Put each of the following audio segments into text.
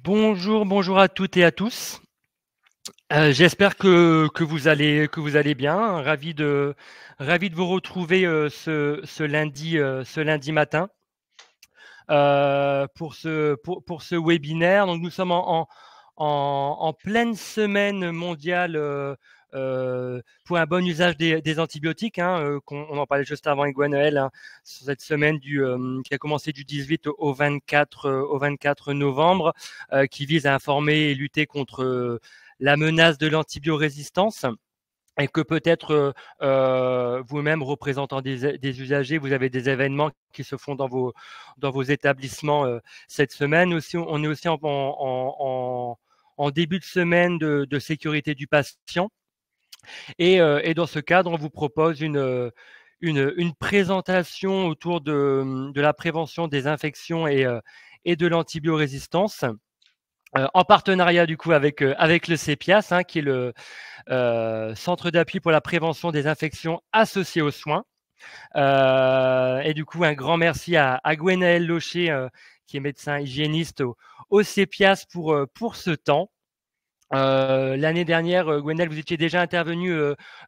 Bonjour à toutes et à tous. J'espère que vous allez bien. Ravi de vous retrouver ce lundi matin pour ce webinaire. Donc nous sommes en pleine semaine mondiale pour un bon usage des antibiotiques. On en parlait juste avant avec Gwenaël, sur cette semaine qui a commencé du 18 au 24 novembre, qui vise à informer et lutter contre la menace de l'antibiorésistance. Et que peut-être vous-même, représentant des usagers, vous avez des événements qui se font dans vos établissements cette semaine. Aussi, on est aussi en début de semaine de sécurité du patient. Et dans ce cadre, on vous propose une présentation autour de la prévention des infections et de l'antibiorésistance. En partenariat du coup avec le CEPIAS, qui est le Centre d'appui pour la prévention des infections associées aux soins. Et du coup, un grand merci à Gwenaël Locher, qui est médecin hygiéniste au CEPIAS pour ce temps. L'année dernière, Gwenaël, vous étiez déjà intervenu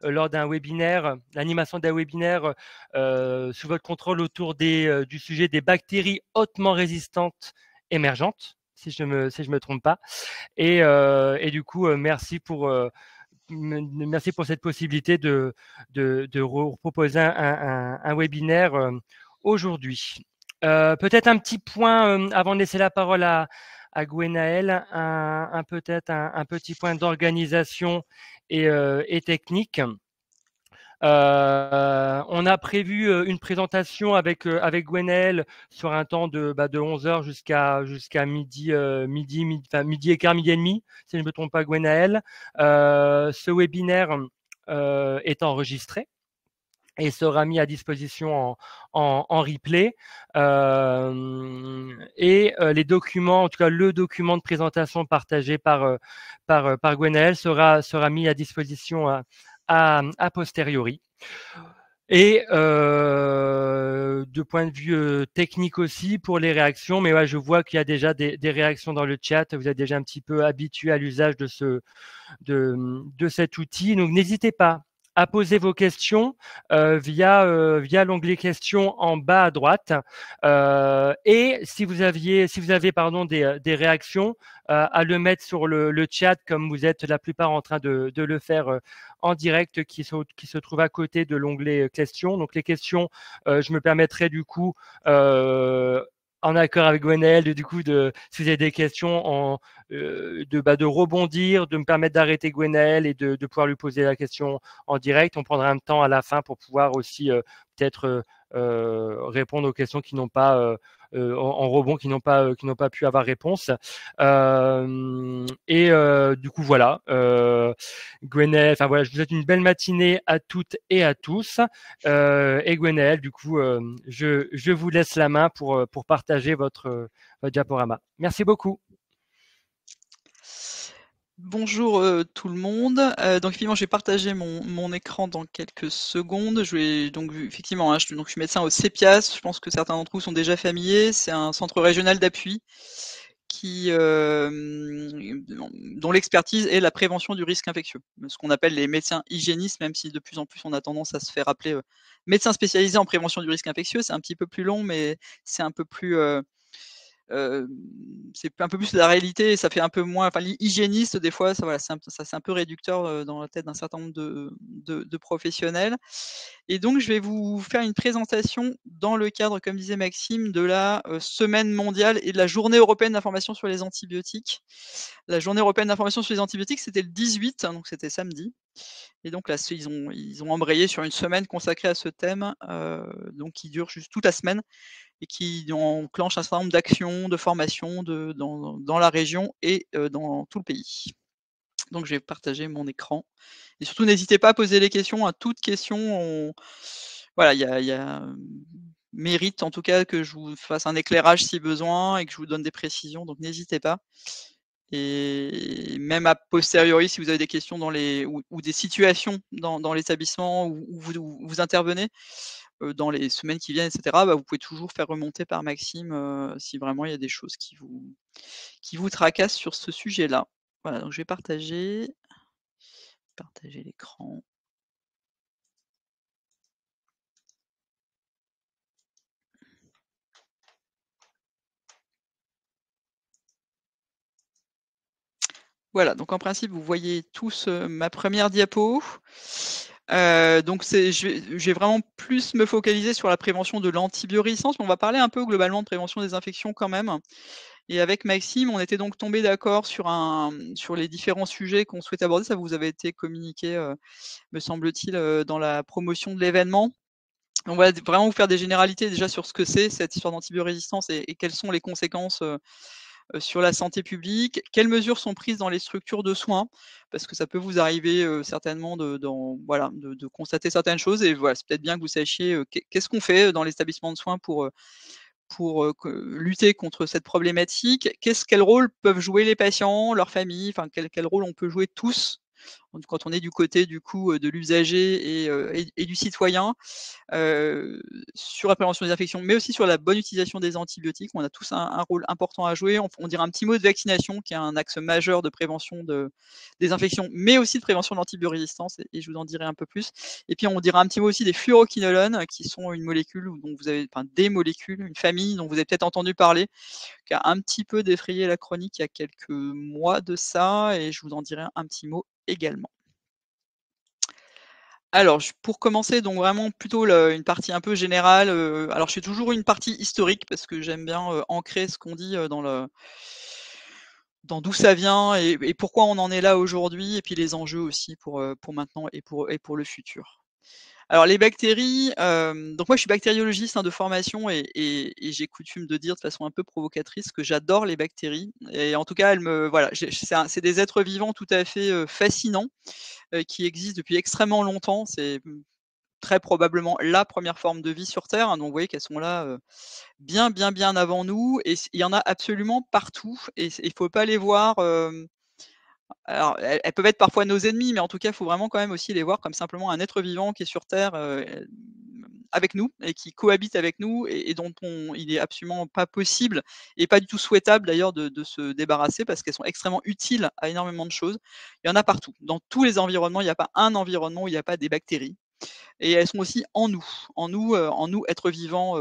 lors d'un webinaire, l'animation d'un webinaire sous votre contrôle autour du sujet des bactéries hautement résistantes émergentes, si je me trompe pas. Et du coup, merci pour cette possibilité de proposer un webinaire aujourd'hui. Peut-être un petit point avant de laisser la parole à Gwenaël, peut-être un petit point d'organisation et technique. On a prévu une présentation avec Gwenaël sur un temps de 11h jusqu'à midi et quart, midi et demi, si je ne me trompe pas, Gwenaël. Ce webinaire est enregistré et sera mis à disposition en replay. Les documents, en tout cas le document de présentation partagé par Gwenaël sera mis à disposition a posteriori. Et de point de vue technique aussi pour les réactions, mais ouais, je vois qu'il y a déjà des réactions dans le chat. Vous êtes déjà un petit peu habitué à l'usage de cet outil, donc n'hésitez pas à poser vos questions via l'onglet questions en bas à droite. Et si vous avez des réactions, à le mettre sur le chat, comme vous êtes la plupart en train de le faire en direct, qui se trouve à côté de l'onglet questions. Donc les questions, je me permettrai du coup en accord avec Gwenaël, si vous avez des questions, de rebondir, de me permettre d'arrêter Gwenaël et de pouvoir lui poser la question en direct. On prendra un temps à la fin pour pouvoir aussi peut-être répondre aux questions qui n'ont pas en rebond, qui n'ont pas pu avoir réponse. Du coup, voilà. Gwenaël, je vous souhaite une belle matinée à toutes et à tous. Et Gwenaël, du coup, je vous laisse la main pour partager votre diaporama. Merci beaucoup. Bonjour tout le monde. Donc effectivement, je vais partager mon écran dans quelques secondes. Je vais donc effectivement, je suis médecin au CEPIAS. Je pense que certains d'entre vous sont déjà familiers. C'est un centre régional d'appui dont l'expertise est la prévention du risque infectieux. Ce qu'on appelle les médecins hygiénistes, même si de plus en plus on a tendance à se faire appeler médecin spécialisé en prévention du risque infectieux. C'est un petit peu plus long, mais c'est un peu plus c'est un peu plus la réalité, et ça fait un peu moins, hygiéniste des fois, ça c'est un peu réducteur dans la tête d'un certain nombre de professionnels. Et donc je vais vous faire une présentation dans le cadre, comme disait Maxime, de la semaine mondiale et de la journée européenne d'information sur les antibiotiques. La journée européenne d'information sur les antibiotiques, c'était le 18, donc c'était samedi. Et donc là, ils ont embrayé sur une semaine consacrée à ce thème, donc qui dure juste toute la semaine et qui enclenche un certain nombre d'actions, de formations dans la région et dans tout le pays. Donc je vais partager mon écran. Et surtout, n'hésitez pas à poser les questions. À toute question, voilà, il y a mérite en tout cas que je vous fasse un éclairage si besoin et que je vous donne des précisions. Donc n'hésitez pas. Et même a posteriori, si vous avez des questions ou des situations dans l'établissement où vous intervenez, dans les semaines qui viennent, etc., bah, vous pouvez toujours faire remonter par Maxime, si vraiment il y a des choses qui vous tracassent sur ce sujet-là. Voilà, donc je vais partager l'écran. Voilà, donc en principe, vous voyez tous, ma première diapo. Donc je vais vraiment plus me focaliser sur la prévention de l'antibiorésistance, mais on va parler un peu globalement de prévention des infections quand même. Et avec Maxime, on était donc tombé d'accord sur les différents sujets qu'on souhaitait aborder. Ça vous avait été communiqué, me semble-t-il, dans la promotion de l'événement. On va vraiment vous faire des généralités déjà sur ce que c'est cette histoire d'antibiorésistance et quelles sont les conséquences, sur la santé publique. Quelles mesures sont prises dans les structures de soins? Parce que ça peut vous arriver, certainement de constater certaines choses et voilà, c'est peut-être bien que vous sachiez, qu'est-ce qu'on fait dans les établissements de soins pour lutter contre cette problématique. Quel rôle peuvent jouer les patients, leurs familles, enfin quel rôle on peut jouer tous quand on est du côté du coup de l'usager et du citoyen sur la prévention des infections, mais aussi sur la bonne utilisation des antibiotiques. On a tous un rôle important à jouer. On dira un petit mot de vaccination, qui est un axe majeur de prévention des infections, mais aussi de prévention de l'antibiorésistance, et je vous en dirai un peu plus. Et puis on dira un petit mot aussi des fluoroquinolones, qui sont une molécule dont vous avez, enfin des molécules, une famille dont vous avez peut-être entendu parler, qui a un petit peu défrayé la chronique il y a quelques mois de ça, et je vous en dirai un petit mot également. Alors, pour commencer, donc vraiment plutôt une partie un peu générale. Alors, je fais toujours une partie historique parce que j'aime bien ancrer ce qu'on dit dans d'où ça vient et pourquoi on en est là aujourd'hui, et puis les enjeux aussi pour maintenant et pour le futur. Alors les bactéries, donc moi je suis bactériologiste de formation et j'ai coutume de dire de façon un peu provocatrice que j'adore les bactéries, et en tout cas c'est des êtres vivants tout à fait fascinants, qui existent depuis extrêmement longtemps. C'est très probablement la première forme de vie sur terre, donc vous voyez qu'elles sont là, bien, bien, bien avant nous, et il y en a absolument partout, et il faut pas les voir, alors elles peuvent être parfois nos ennemis, mais en tout cas, il faut vraiment quand même aussi les voir comme simplement un être vivant qui est sur terre, avec nous et qui cohabite avec nous, et dont il est absolument pas possible et pas du tout souhaitable d'ailleurs de se débarrasser, parce qu'elles sont extrêmement utiles à énormément de choses. Il y en a partout. Dans tous les environnements, il n'y a pas un environnement où il n'y a pas des bactéries, et elles sont aussi en nous êtres vivants,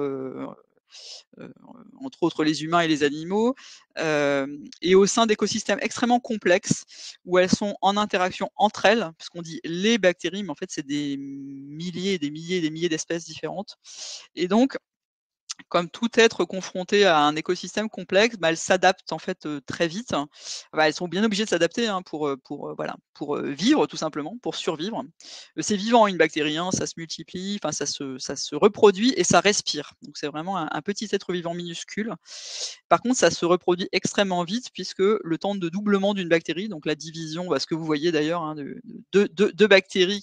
entre autres les humains et les animaux, et au sein d'écosystèmes extrêmement complexes où elles sont en interaction entre elles, puisqu'on dit les bactéries, mais en fait c'est des milliers, des milliers, des milliers d'espèces différentes. Et donc, comme tout être confronté à un écosystème complexe, elles s'adaptent en fait très vite. Elles sont bien obligées de s'adapter pour vivre tout simplement, pour survivre. C'est vivant une bactérie, ça se multiplie, enfin ça se reproduit et ça respire. Donc c'est vraiment un petit être vivant minuscule. Par contre, ça se reproduit extrêmement vite, puisque le temps de doublement d'une bactérie, donc la division, ce que vous voyez d'ailleurs, deux bactéries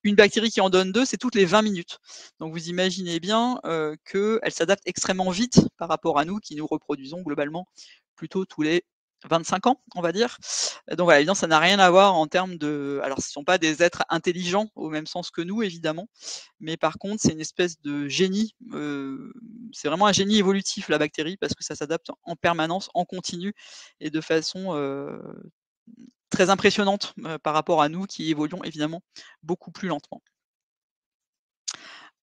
une bactérie qui en donne deux, c'est toutes les 20 minutes. Donc vous imaginez bien qu'elle s'adapte extrêmement vite par rapport à nous, qui nous reproduisons globalement plutôt tous les 25 ans, on va dire. Donc voilà, évidemment, ça n'a rien à voir en termes de. Alors, ce ne sont pas des êtres intelligents au même sens que nous, évidemment, mais par contre, c'est une espèce de génie. C'est vraiment un génie évolutif, la bactérie, parce que ça s'adapte en permanence, en continu, et de façon très impressionnante par rapport à nous, qui évoluons évidemment beaucoup plus lentement.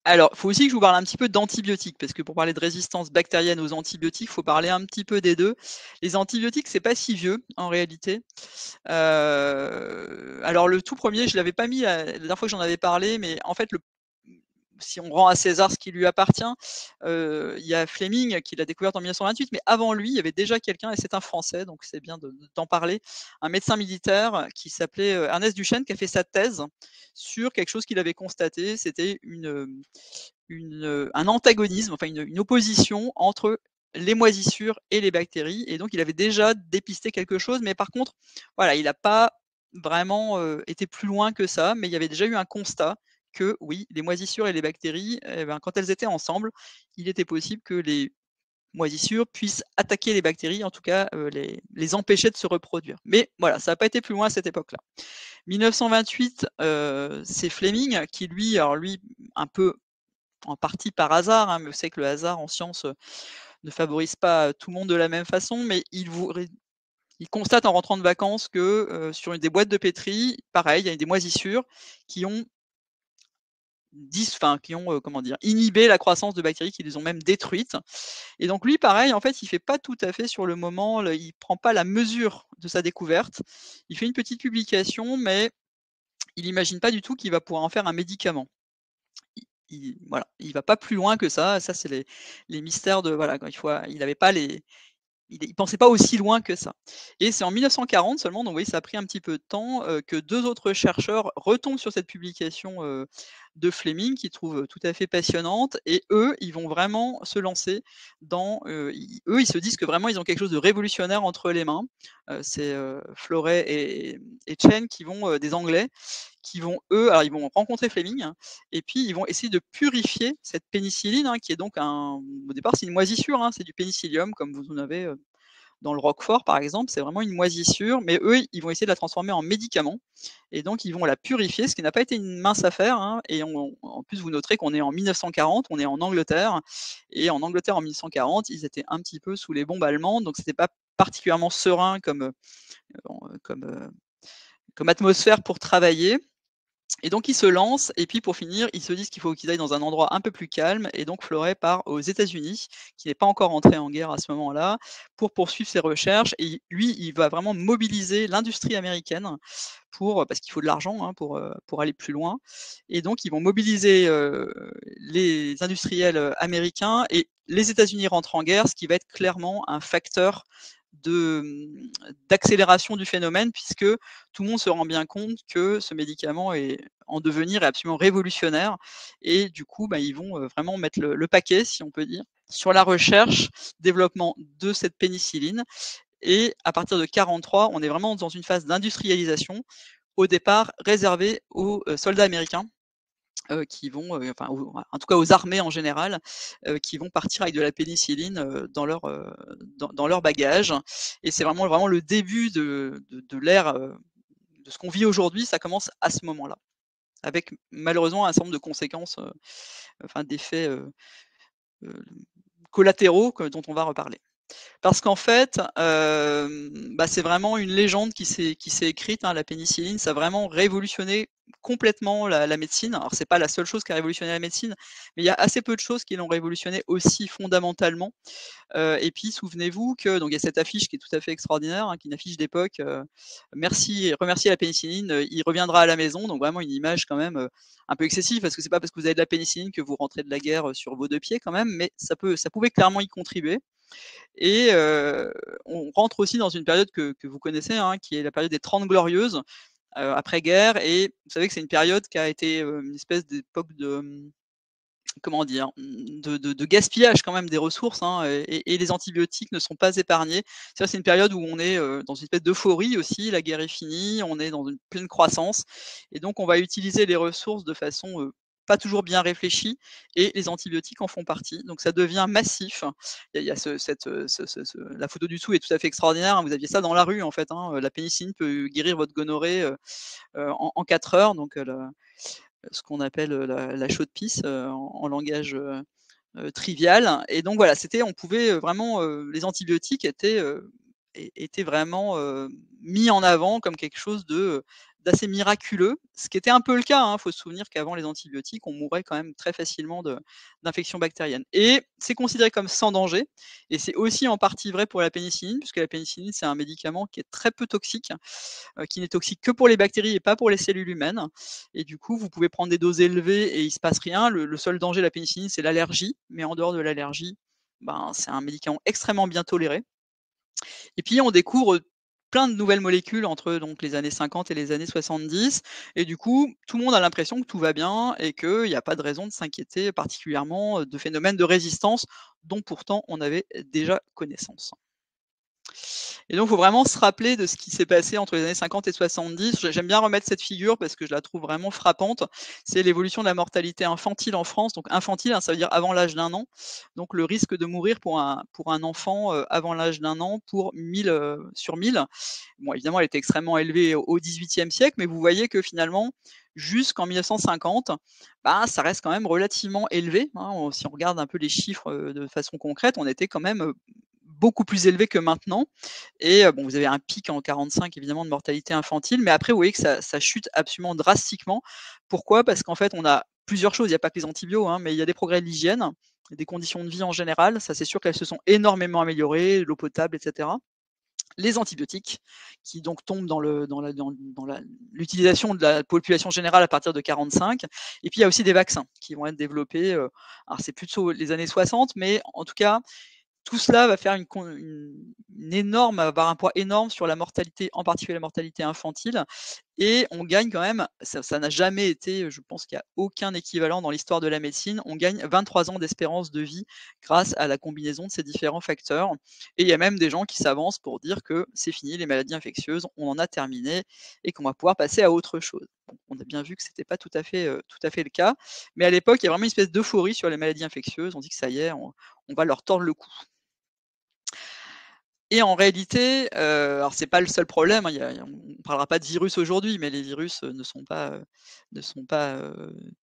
Alors, il faut aussi que je vous parle un petit peu d'antibiotiques, parce que pour parler de résistance bactérienne aux antibiotiques, il faut parler un petit peu des deux. Les antibiotiques, c'est pas si vieux en réalité. Alors le tout premier, je l'avais pas mis la dernière fois que j'en avais parlé, mais en fait, si on rend à César ce qui lui appartient, il y a Fleming qui l'a découverte en 1928, mais avant lui, il y avait déjà quelqu'un, et c'est un Français, donc c'est bien d'en parler, un médecin militaire qui s'appelait Ernest Duchesne, qui a fait sa thèse sur quelque chose qu'il avait constaté. C'était un antagonisme, enfin une opposition entre les moisissures et les bactéries, et donc il avait déjà dépisté quelque chose, mais par contre, voilà, il n'a pas vraiment été plus loin que ça, mais il y avait déjà eu un constat que oui, les moisissures et les bactéries, quand elles étaient ensemble, il était possible que les moisissures puissent attaquer les bactéries, en tout cas les empêcher de se reproduire. Mais voilà, ça n'a pas été plus loin à cette époque-là. 1928, c'est Fleming qui lui un peu en partie par hasard, hein, mais vous savez que le hasard en science, ne favorise pas tout le monde de la même façon, mais il constate en rentrant de vacances que, sur des boîtes de pétri, pareil, il y a des moisissures qui ont comment dire? Inhibé la croissance de bactéries, qui les ont même détruites. Et donc lui, pareil, en fait, il fait pas tout à fait sur le moment, il prend pas la mesure de sa découverte. Il fait une petite publication, mais il imagine pas du tout qu'il va pouvoir en faire un médicament. Voilà, il va pas plus loin que ça. Ça, c'est les mystères de voilà, quand il avait pas les il pensait pas aussi loin que ça. Et c'est en 1940 seulement, donc vous voyez, ça a pris un petit peu de temps, que 2 autres chercheurs retombent sur cette publication, de Fleming, qu'ils trouvent tout à fait passionnante, et eux, ils vont vraiment se lancer dans, ils se disent que vraiment ils ont quelque chose de révolutionnaire entre les mains. C'est, Florey et Chen qui vont, des Anglais, qui vont eux alors ils vont rencontrer Fleming, hein, et puis ils vont essayer de purifier cette pénicilline, hein, qui est donc au départ c'est une moisissure, hein, c'est du pénicillium comme vous en avez, dans le roquefort par exemple, c'est vraiment une moisissure, mais eux, ils vont essayer de la transformer en médicament, et donc ils vont la purifier, ce qui n'a pas été une mince affaire, hein, et en plus vous noterez qu'on est en 1940, on est en Angleterre, et en Angleterre en 1940, ils étaient un petit peu sous les bombes allemandes, donc c'était pas particulièrement serein comme, comme atmosphère pour travailler. Et donc ils se lancent, et puis pour finir, ils se disent qu'il faut qu'ils aillent dans un endroit un peu plus calme, et donc Florey part aux États-Unis, qui n'est pas encore entré en guerre à ce moment-là, pour poursuivre ses recherches. Et lui, il va vraiment mobiliser l'industrie américaine parce qu'il faut de l'argent, hein, pour aller plus loin. Et donc ils vont mobiliser les industriels américains, et les États-Unis rentrent en guerre, ce qui va être clairement un facteur d'accélération du phénomène, puisque tout le monde se rend bien compte que ce médicament est en devenir, est absolument révolutionnaire, et du coup, bah, ils vont vraiment mettre le paquet, si on peut dire, sur la recherche, développement de cette pénicilline. Et à partir de 43, on est vraiment dans une phase d'industrialisation, au départ réservée aux soldats américains, qui vont, enfin, en tout cas aux armées en général, qui vont partir avec de la pénicilline dans leur bagage. Et c'est vraiment le début de l'ère, de ce qu'on vit aujourd'hui, ça commence à ce moment-là, avec malheureusement un certain nombre de conséquences, enfin d'effets euh, collatéraux dont on va reparler. Parce qu'en fait, bah, c'est vraiment une légende qui s'est écrite, hein, la pénicilline, ça a vraiment révolutionné complètement la médecine. Alors c'est pas la seule chose qui a révolutionné la médecine, mais il y a assez peu de choses qui l'ont révolutionné aussi fondamentalement. Et puis souvenez-vous que donc il y a cette affiche qui est tout à fait extraordinaire, hein, qui est une affiche d'époque, remerciez la pénicilline, il reviendra à la maison. Donc vraiment une image quand même, un peu excessive, parce que c'est pas parce que vous avez de la pénicilline que vous rentrez de la guerre, sur vos 2 pieds quand même, mais ça pouvait clairement y contribuer. Et on rentre aussi dans une période que vous connaissez, hein, qui est la période des 30 glorieuses, après-guerre. Et vous savez que c'est une période qui a été, une espèce d'époque de, comment dire? De gaspillage quand même des ressources, hein, et les antibiotiques ne sont pas épargnés. C'est une période où on est, dans une espèce d'euphorie aussi, la guerre est finie, on est dans une pleine croissance, et donc on va utiliser les ressources de façon, pas toujours bien réfléchie, et les antibiotiques en font partie. Donc ça devient massif. Il y a la photo du dessous est tout à fait extraordinaire, hein, vous aviez ça dans la rue en fait, hein, la pénicilline peut guérir votre gonorrhée, en 4 heures, donc ce qu'on appelle la chaude-pisse en langage trivial. Et donc voilà, on pouvait vraiment, les antibiotiques étaient vraiment mis en avant comme quelque chose d'assez miraculeux, ce qui était un peu le cas, hein. Il faut se souvenir qu'avant les antibiotiques, on mourait quand même très facilement d'infections bactériennes. Et c'est considéré comme sans danger, et c'est aussi en partie vrai pour la pénicilline, puisque la pénicilline, c'est un médicament qui est très peu toxique, qui n'est toxique que pour les bactéries et pas pour les cellules humaines. Et du coup, vous pouvez prendre des doses élevées et il se passe rien. Le seul danger de la pénicilline, c'est l'allergie, mais en dehors de l'allergie, ben, c'est un médicament extrêmement bien toléré. Et puis on découvre plein de nouvelles molécules entre donc les années 50 et les années 70, et du coup, tout le monde a l'impression que tout va bien et qu'il n'y a pas de raison de s'inquiéter particulièrement de phénomènes de résistance dont pourtant on avait déjà connaissance. Et donc, il faut vraiment se rappeler de ce qui s'est passé entre les années 50 et 70. J'aime bien remettre cette figure parce que je la trouve vraiment frappante. C'est l'évolution de la mortalité infantile en France. Donc infantile, hein, ça veut dire avant l'âge d'1 an. Donc le risque de mourir pour un enfant, avant l'âge d'1 an pour 1000, sur 1000. Bon, évidemment, elle était extrêmement élevée au XVIIIe siècle, mais vous voyez que finalement, jusqu'en 1950, bah, ça reste quand même relativement élevé, hein. Si on regarde un peu les chiffres, de façon concrète, on était quand même, beaucoup plus élevé que maintenant. Et bon, vous avez un pic en 45 évidemment de mortalité infantile, mais après vous voyez que ça chute absolument drastiquement. Pourquoi? Parce qu'en fait, on a plusieurs choses, il n'y a pas que les antibiotiques, hein, mais il y a des progrès de l'hygiène, des conditions de vie en général, ça c'est sûr qu'elles se sont énormément améliorées, l'eau potable et cetera. Les antibiotiques qui donc tombent dans l'utilisation de la population générale à partir de 45, et puis il y a aussi des vaccins qui vont être développés, alors c'est plutôt les années 60, mais en tout cas tout cela va faire une énorme avoir un poids énorme sur la mortalité, en particulier la mortalité infantile, et on gagne quand même, ça n'a jamais été, je pense qu'il y a aucun équivalent dans l'histoire de la médecine, on gagne 23 ans d'espérance de vie grâce à la combinaison de ces différents facteurs, et il y a même des gens qui s'avancent pour dire que c'est fini les maladies infectieuses, on en a terminé et qu'on va pouvoir passer à autre chose. Bon, on a bien vu que c'était pas tout à fait le cas, mais à l'époque, il y a vraiment une espèce d'euphorie sur les maladies infectieuses, on dit que ça y est, on va leur tordre le cou. Et en réalité, alors c'est pas le seul problème, hein, on parlera pas de virus aujourd'hui, mais les virus, ne sont pas,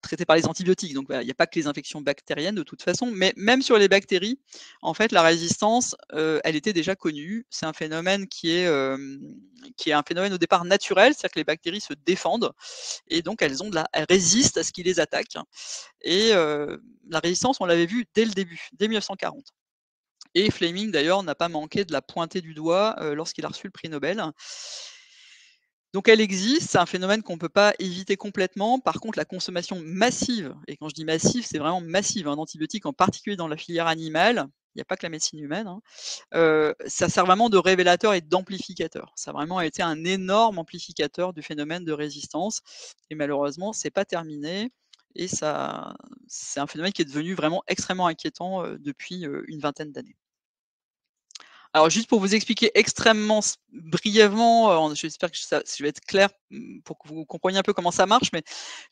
traités par les antibiotiques. Donc voilà, il y a pas que les infections bactériennes de toute façon, mais même sur les bactéries, en fait, la résistance, elle était déjà connue. C'est un phénomène qui est un phénomène au départ naturel, c'est-à-dire que les bactéries se défendent et donc elles résistent à ce qui les attaque, et la résistance, on l'avait vu dès le début, dès 1940. Et Fleming, d'ailleurs, n'a pas manqué de la pointer du doigt, lorsqu'il a reçu le prix Nobel. Donc elle existe, c'est un phénomène qu'on ne peut pas éviter complètement. Par contre, la consommation massive, et quand je dis massive, c'est vraiment massive, hein, d'antibiotiques, en particulier dans la filière animale, il n'y a pas que la médecine humaine, hein, ça sert vraiment de révélateur et d'amplificateur. Ça a vraiment été un énorme amplificateur du phénomène de résistance, et malheureusement, c'est pas terminé, et ça c'est un phénomène qui est devenu vraiment extrêmement inquiétant, depuis, une vingtaine d'années. Alors juste pour vous expliquer extrêmement brièvement, j'espère que je vais être clair, pour que vous compreniez un peu comment ça marche, mais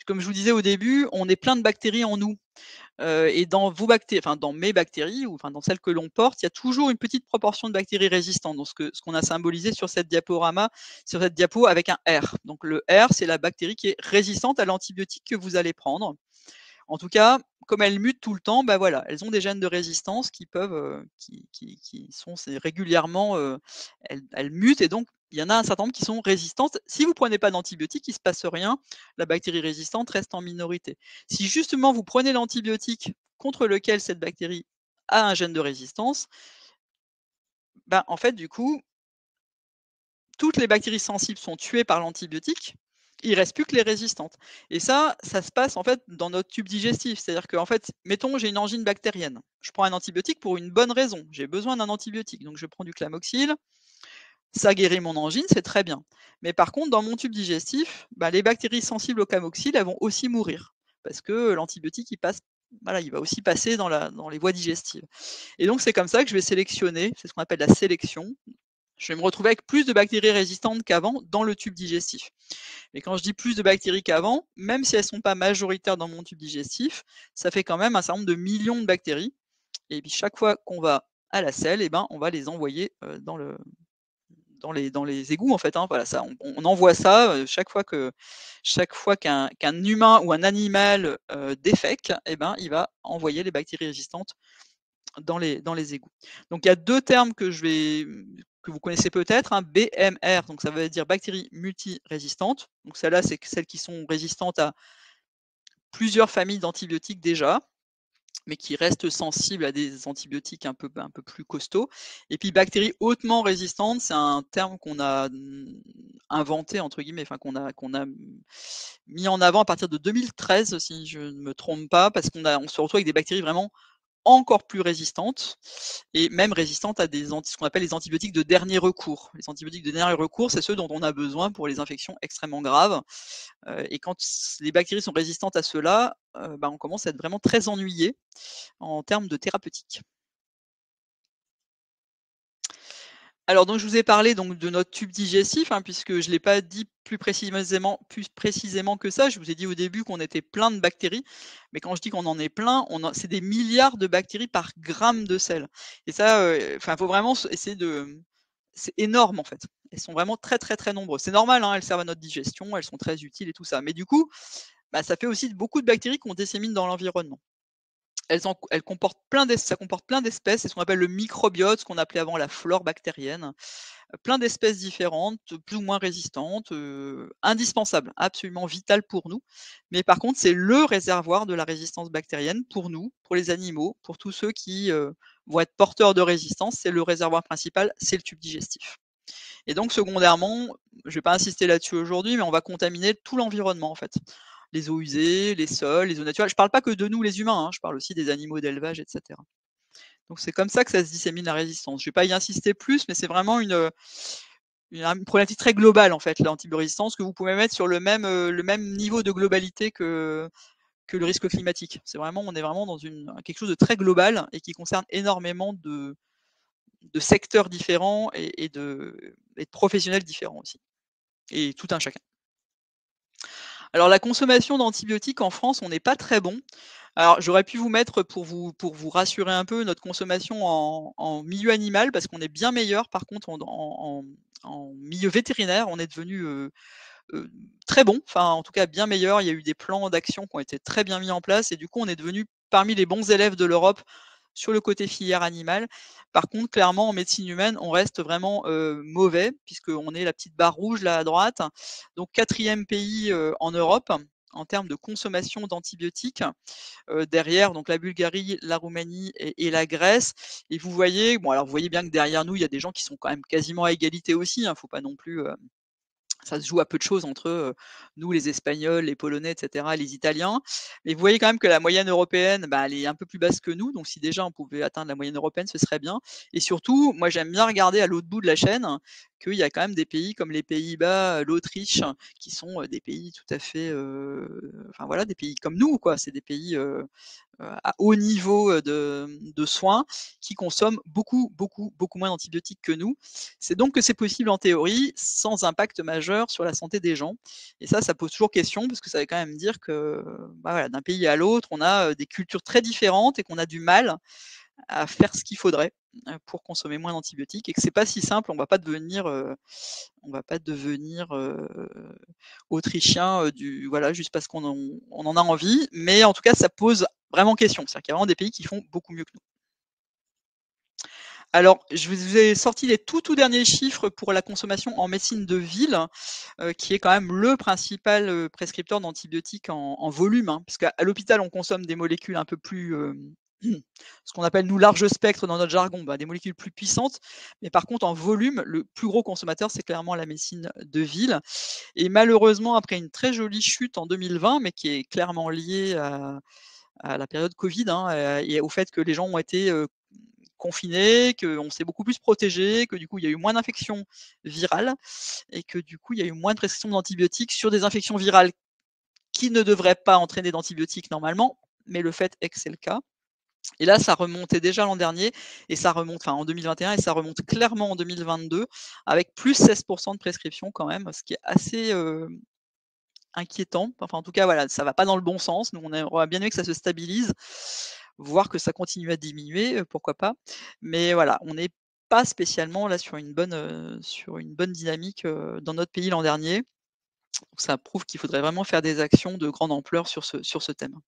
comme je vous disais au début, on est plein de bactéries en nous, et dans vos bactéries, enfin dans mes bactéries ou enfin dans celles que l'on porte, il y a toujours une petite proportion de bactéries résistantes. Donc ce qu'on a symbolisé sur cette diapo avec un R. Donc le R, c'est la bactérie qui est résistante à l'antibiotique que vous allez prendre. En tout cas, comme elles mutent tout le temps, bah voilà, elles ont des gènes de résistance qui peuvent, qui sont régulièrement, elles mutent, et donc il y en a un certain nombre qui sont résistantes. Si vous prenez pas d'antibiotiques, il se passe rien, la bactérie résistante reste en minorité. Si justement vous prenez l'antibiotique contre lequel cette bactérie a un gène de résistance, ben en fait du coup, toutes les bactéries sensibles sont tuées par l'antibiotique, il reste plus que les résistantes. Et ça se passe en fait dans notre tube digestif. C'est-à-dire qu'en fait, mettons, j'ai une angine bactérienne. Je prends un antibiotique pour une bonne raison. J'ai besoin d'un antibiotique. Donc je prends du Clamoxyl, ça guérit mon angine, c'est très bien. Mais par contre, dans mon tube digestif, bah, les bactéries sensibles au Clamoxyl, elles vont aussi mourir. Parce que l'antibiotique, voilà, il va aussi passer dans les voies digestives. Et donc c'est comme ça que je vais sélectionner, c'est ce qu'on appelle la sélection. Je vais me retrouver avec plus de bactéries résistantes qu'avant dans le tube digestif. Mais quand je dis plus de bactéries qu'avant, même si elles ne sont pas majoritaires dans mon tube digestif, ça fait quand même un certain nombre de millions de bactéries. Et puis chaque fois qu'on va à la selle, eh ben, on va les envoyer dans les égouts en fait, hein. Voilà, ça, on envoie ça chaque fois qu'un humain ou un animal défèque, eh ben, il va envoyer les bactéries résistantes dans les égouts. Donc il y a deux termes que vous connaissez peut-être, hein, BMR, donc ça veut dire bactéries multirésistantes. Donc celles-là, c'est celles qui sont résistantes à plusieurs familles d'antibiotiques déjà, mais qui restent sensibles à des antibiotiques un peu plus costauds. Et puis bactéries hautement résistantes, c'est un terme qu'on a inventé entre guillemets, enfin qu'on a mis en avant à partir de 2013, si je ne me trompe pas, parce on se retrouve avec des bactéries vraiment encore plus résistantes, et même résistantes à ce qu'on appelle les antibiotiques de dernier recours. Les antibiotiques de dernier recours, c'est ceux dont on a besoin pour les infections extrêmement graves. Et quand les bactéries sont résistantes à ceux-là, on commence à être vraiment très ennuyé en termes de thérapeutique. Alors, donc, je vous ai parlé donc de notre tube digestif, hein, puisque je ne l'ai pas dit plus précisément que ça. Je vous ai dit au début qu'on était plein de bactéries, mais quand je dis qu'on en est plein, c'est des milliards de bactéries par gramme de sel. Et ça, faut vraiment essayer de. C'est énorme en fait. Elles sont vraiment très très très nombreuses. C'est normal, hein, elles servent à notre digestion, elles sont très utiles et tout ça. Mais du coup, ça fait aussi beaucoup de bactéries qu'on dissémine dans l'environnement. Ça comporte plein d'espèces, c'est ce qu'on appelle le microbiote, ce qu'on appelait avant la flore bactérienne. Plein d'espèces différentes, plus ou moins résistantes, indispensables, absolument vitales pour nous. Mais par contre, c'est le réservoir de la résistance bactérienne pour nous, pour les animaux, pour tous ceux qui vont être porteurs de résistance. C'est le réservoir principal, c'est le tube digestif. Et donc, secondairement, je ne vais pas insister là-dessus aujourd'hui, mais on va contaminer tout l'environnement en fait. Les eaux usées, les sols, les eaux naturelles. Je ne parle pas que de nous les humains, hein, je parle aussi des animaux d'élevage, etc. Donc c'est comme ça que ça se dissémine la résistance. Je ne vais pas y insister plus, mais c'est vraiment une problématique très globale en fait, l'antibiorésistance, que vous pouvez mettre sur le même niveau de globalité que le risque climatique. On est vraiment dans quelque chose de très global et qui concerne énormément de secteurs différents et de professionnels différents aussi. Et tout un chacun. Alors la consommation d'antibiotiques en France, on n'est pas très bon. Alors j'aurais pu vous mettre pour vous rassurer un peu notre consommation en milieu animal, parce qu'on est bien meilleur. Par contre, en milieu vétérinaire, on est devenu très bon, enfin en tout cas bien meilleur. Il y a eu des plans d'action qui ont été très bien mis en place et du coup on est devenu parmi les bons élèves de l'Europe sur le côté filière animale. Par contre, clairement, en médecine humaine, on reste vraiment mauvais, puisqu'on est la petite barre rouge là à droite. Donc, 4e pays en Europe en termes de consommation d'antibiotiques. Derrière, donc la Bulgarie, la Roumanie et la Grèce. Et vous voyez, bon, alors vous voyez bien que derrière nous, il y a des gens qui sont quand même quasiment à égalité aussi. Il ne faut pas non plus. Ça se joue à peu de choses entre nous, les Espagnols, les Polonais, etc., les Italiens. Mais vous voyez quand même que la moyenne européenne, elle est un peu plus basse que nous. Donc, si déjà on pouvait atteindre la moyenne européenne, ce serait bien. Et surtout, moi, j'aime bien regarder à l'autre bout de la chaîne qu'il y a quand même des pays comme les Pays-Bas, l'Autriche, qui sont des pays tout à fait, des pays comme nous, quoi. C'est des pays à haut niveau de soins qui consomment beaucoup, beaucoup, beaucoup moins d'antibiotiques que nous. C'est donc que c'est possible en théorie sans impact majeur sur la santé des gens. Et ça pose toujours question, parce que ça veut quand même dire que d'un pays à l'autre, on a des cultures très différentes et qu'on a du mal à faire ce qu'il faudrait pour consommer moins d'antibiotiques, et que c'est pas si simple. On va pas devenir autrichien juste parce qu'on en a envie, mais en tout cas ça pose vraiment question. C'est-à-dire qu'il y a vraiment des pays qui font beaucoup mieux que nous. Alors, je vous ai sorti les tout derniers chiffres pour la consommation en médecine de ville, qui est quand même le principal prescripteur d'antibiotiques en volume, hein, parce qu'à l'hôpital, on consomme des molécules un peu plus, ce qu'on appelle nous large spectre dans notre jargon, des molécules plus puissantes. Mais par contre, en volume, le plus gros consommateur, c'est clairement la médecine de ville. Et malheureusement, après une très jolie chute en 2020, mais qui est clairement liée à la période Covid, hein, et au fait que les gens ont été confinés, qu'on s'est beaucoup plus protégé, que du coup il y a eu moins d'infections virales et que du coup il y a eu moins de prescriptions d'antibiotiques sur des infections virales qui ne devraient pas entraîner d'antibiotiques normalement, mais le fait est que c'est le cas. Et là, ça remontait déjà l'an dernier, et ça remonte en 2021, et ça remonte clairement en 2022, avec plus 16% de prescription quand même, ce qui est assez inquiétant. Enfin, en tout cas, voilà, ça va pas dans le bon sens. Nous, on aurait bien aimé que ça se stabilise, voire que ça continue à diminuer, pourquoi pas. Mais voilà, on n'est pas spécialement là sur une bonne dynamique dans notre pays l'an dernier. Donc, ça prouve qu'il faudrait vraiment faire des actions de grande ampleur sur ce thème.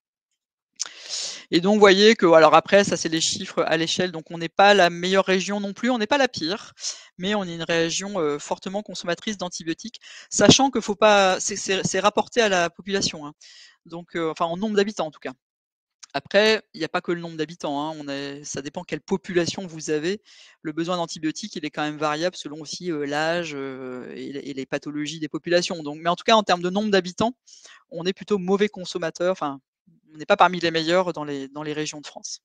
Et donc, vous voyez que, alors après, ça c'est les chiffres à l'échelle, donc on n'est pas la meilleure région non plus, on n'est pas la pire, mais on est une région fortement consommatrice d'antibiotiques, sachant que faut pas, c'est rapporté à la population, hein. Donc, en nombre d'habitants en tout cas. Après, il n'y a pas que le nombre d'habitants, hein, ça dépend quelle population vous avez. Le besoin d'antibiotiques, il est quand même variable selon aussi l'âge et les pathologies des populations. Donc, mais en tout cas, en termes de nombre d'habitants, on est plutôt mauvais consommateur. Enfin, on n'est pas parmi les meilleurs dans les régions de France.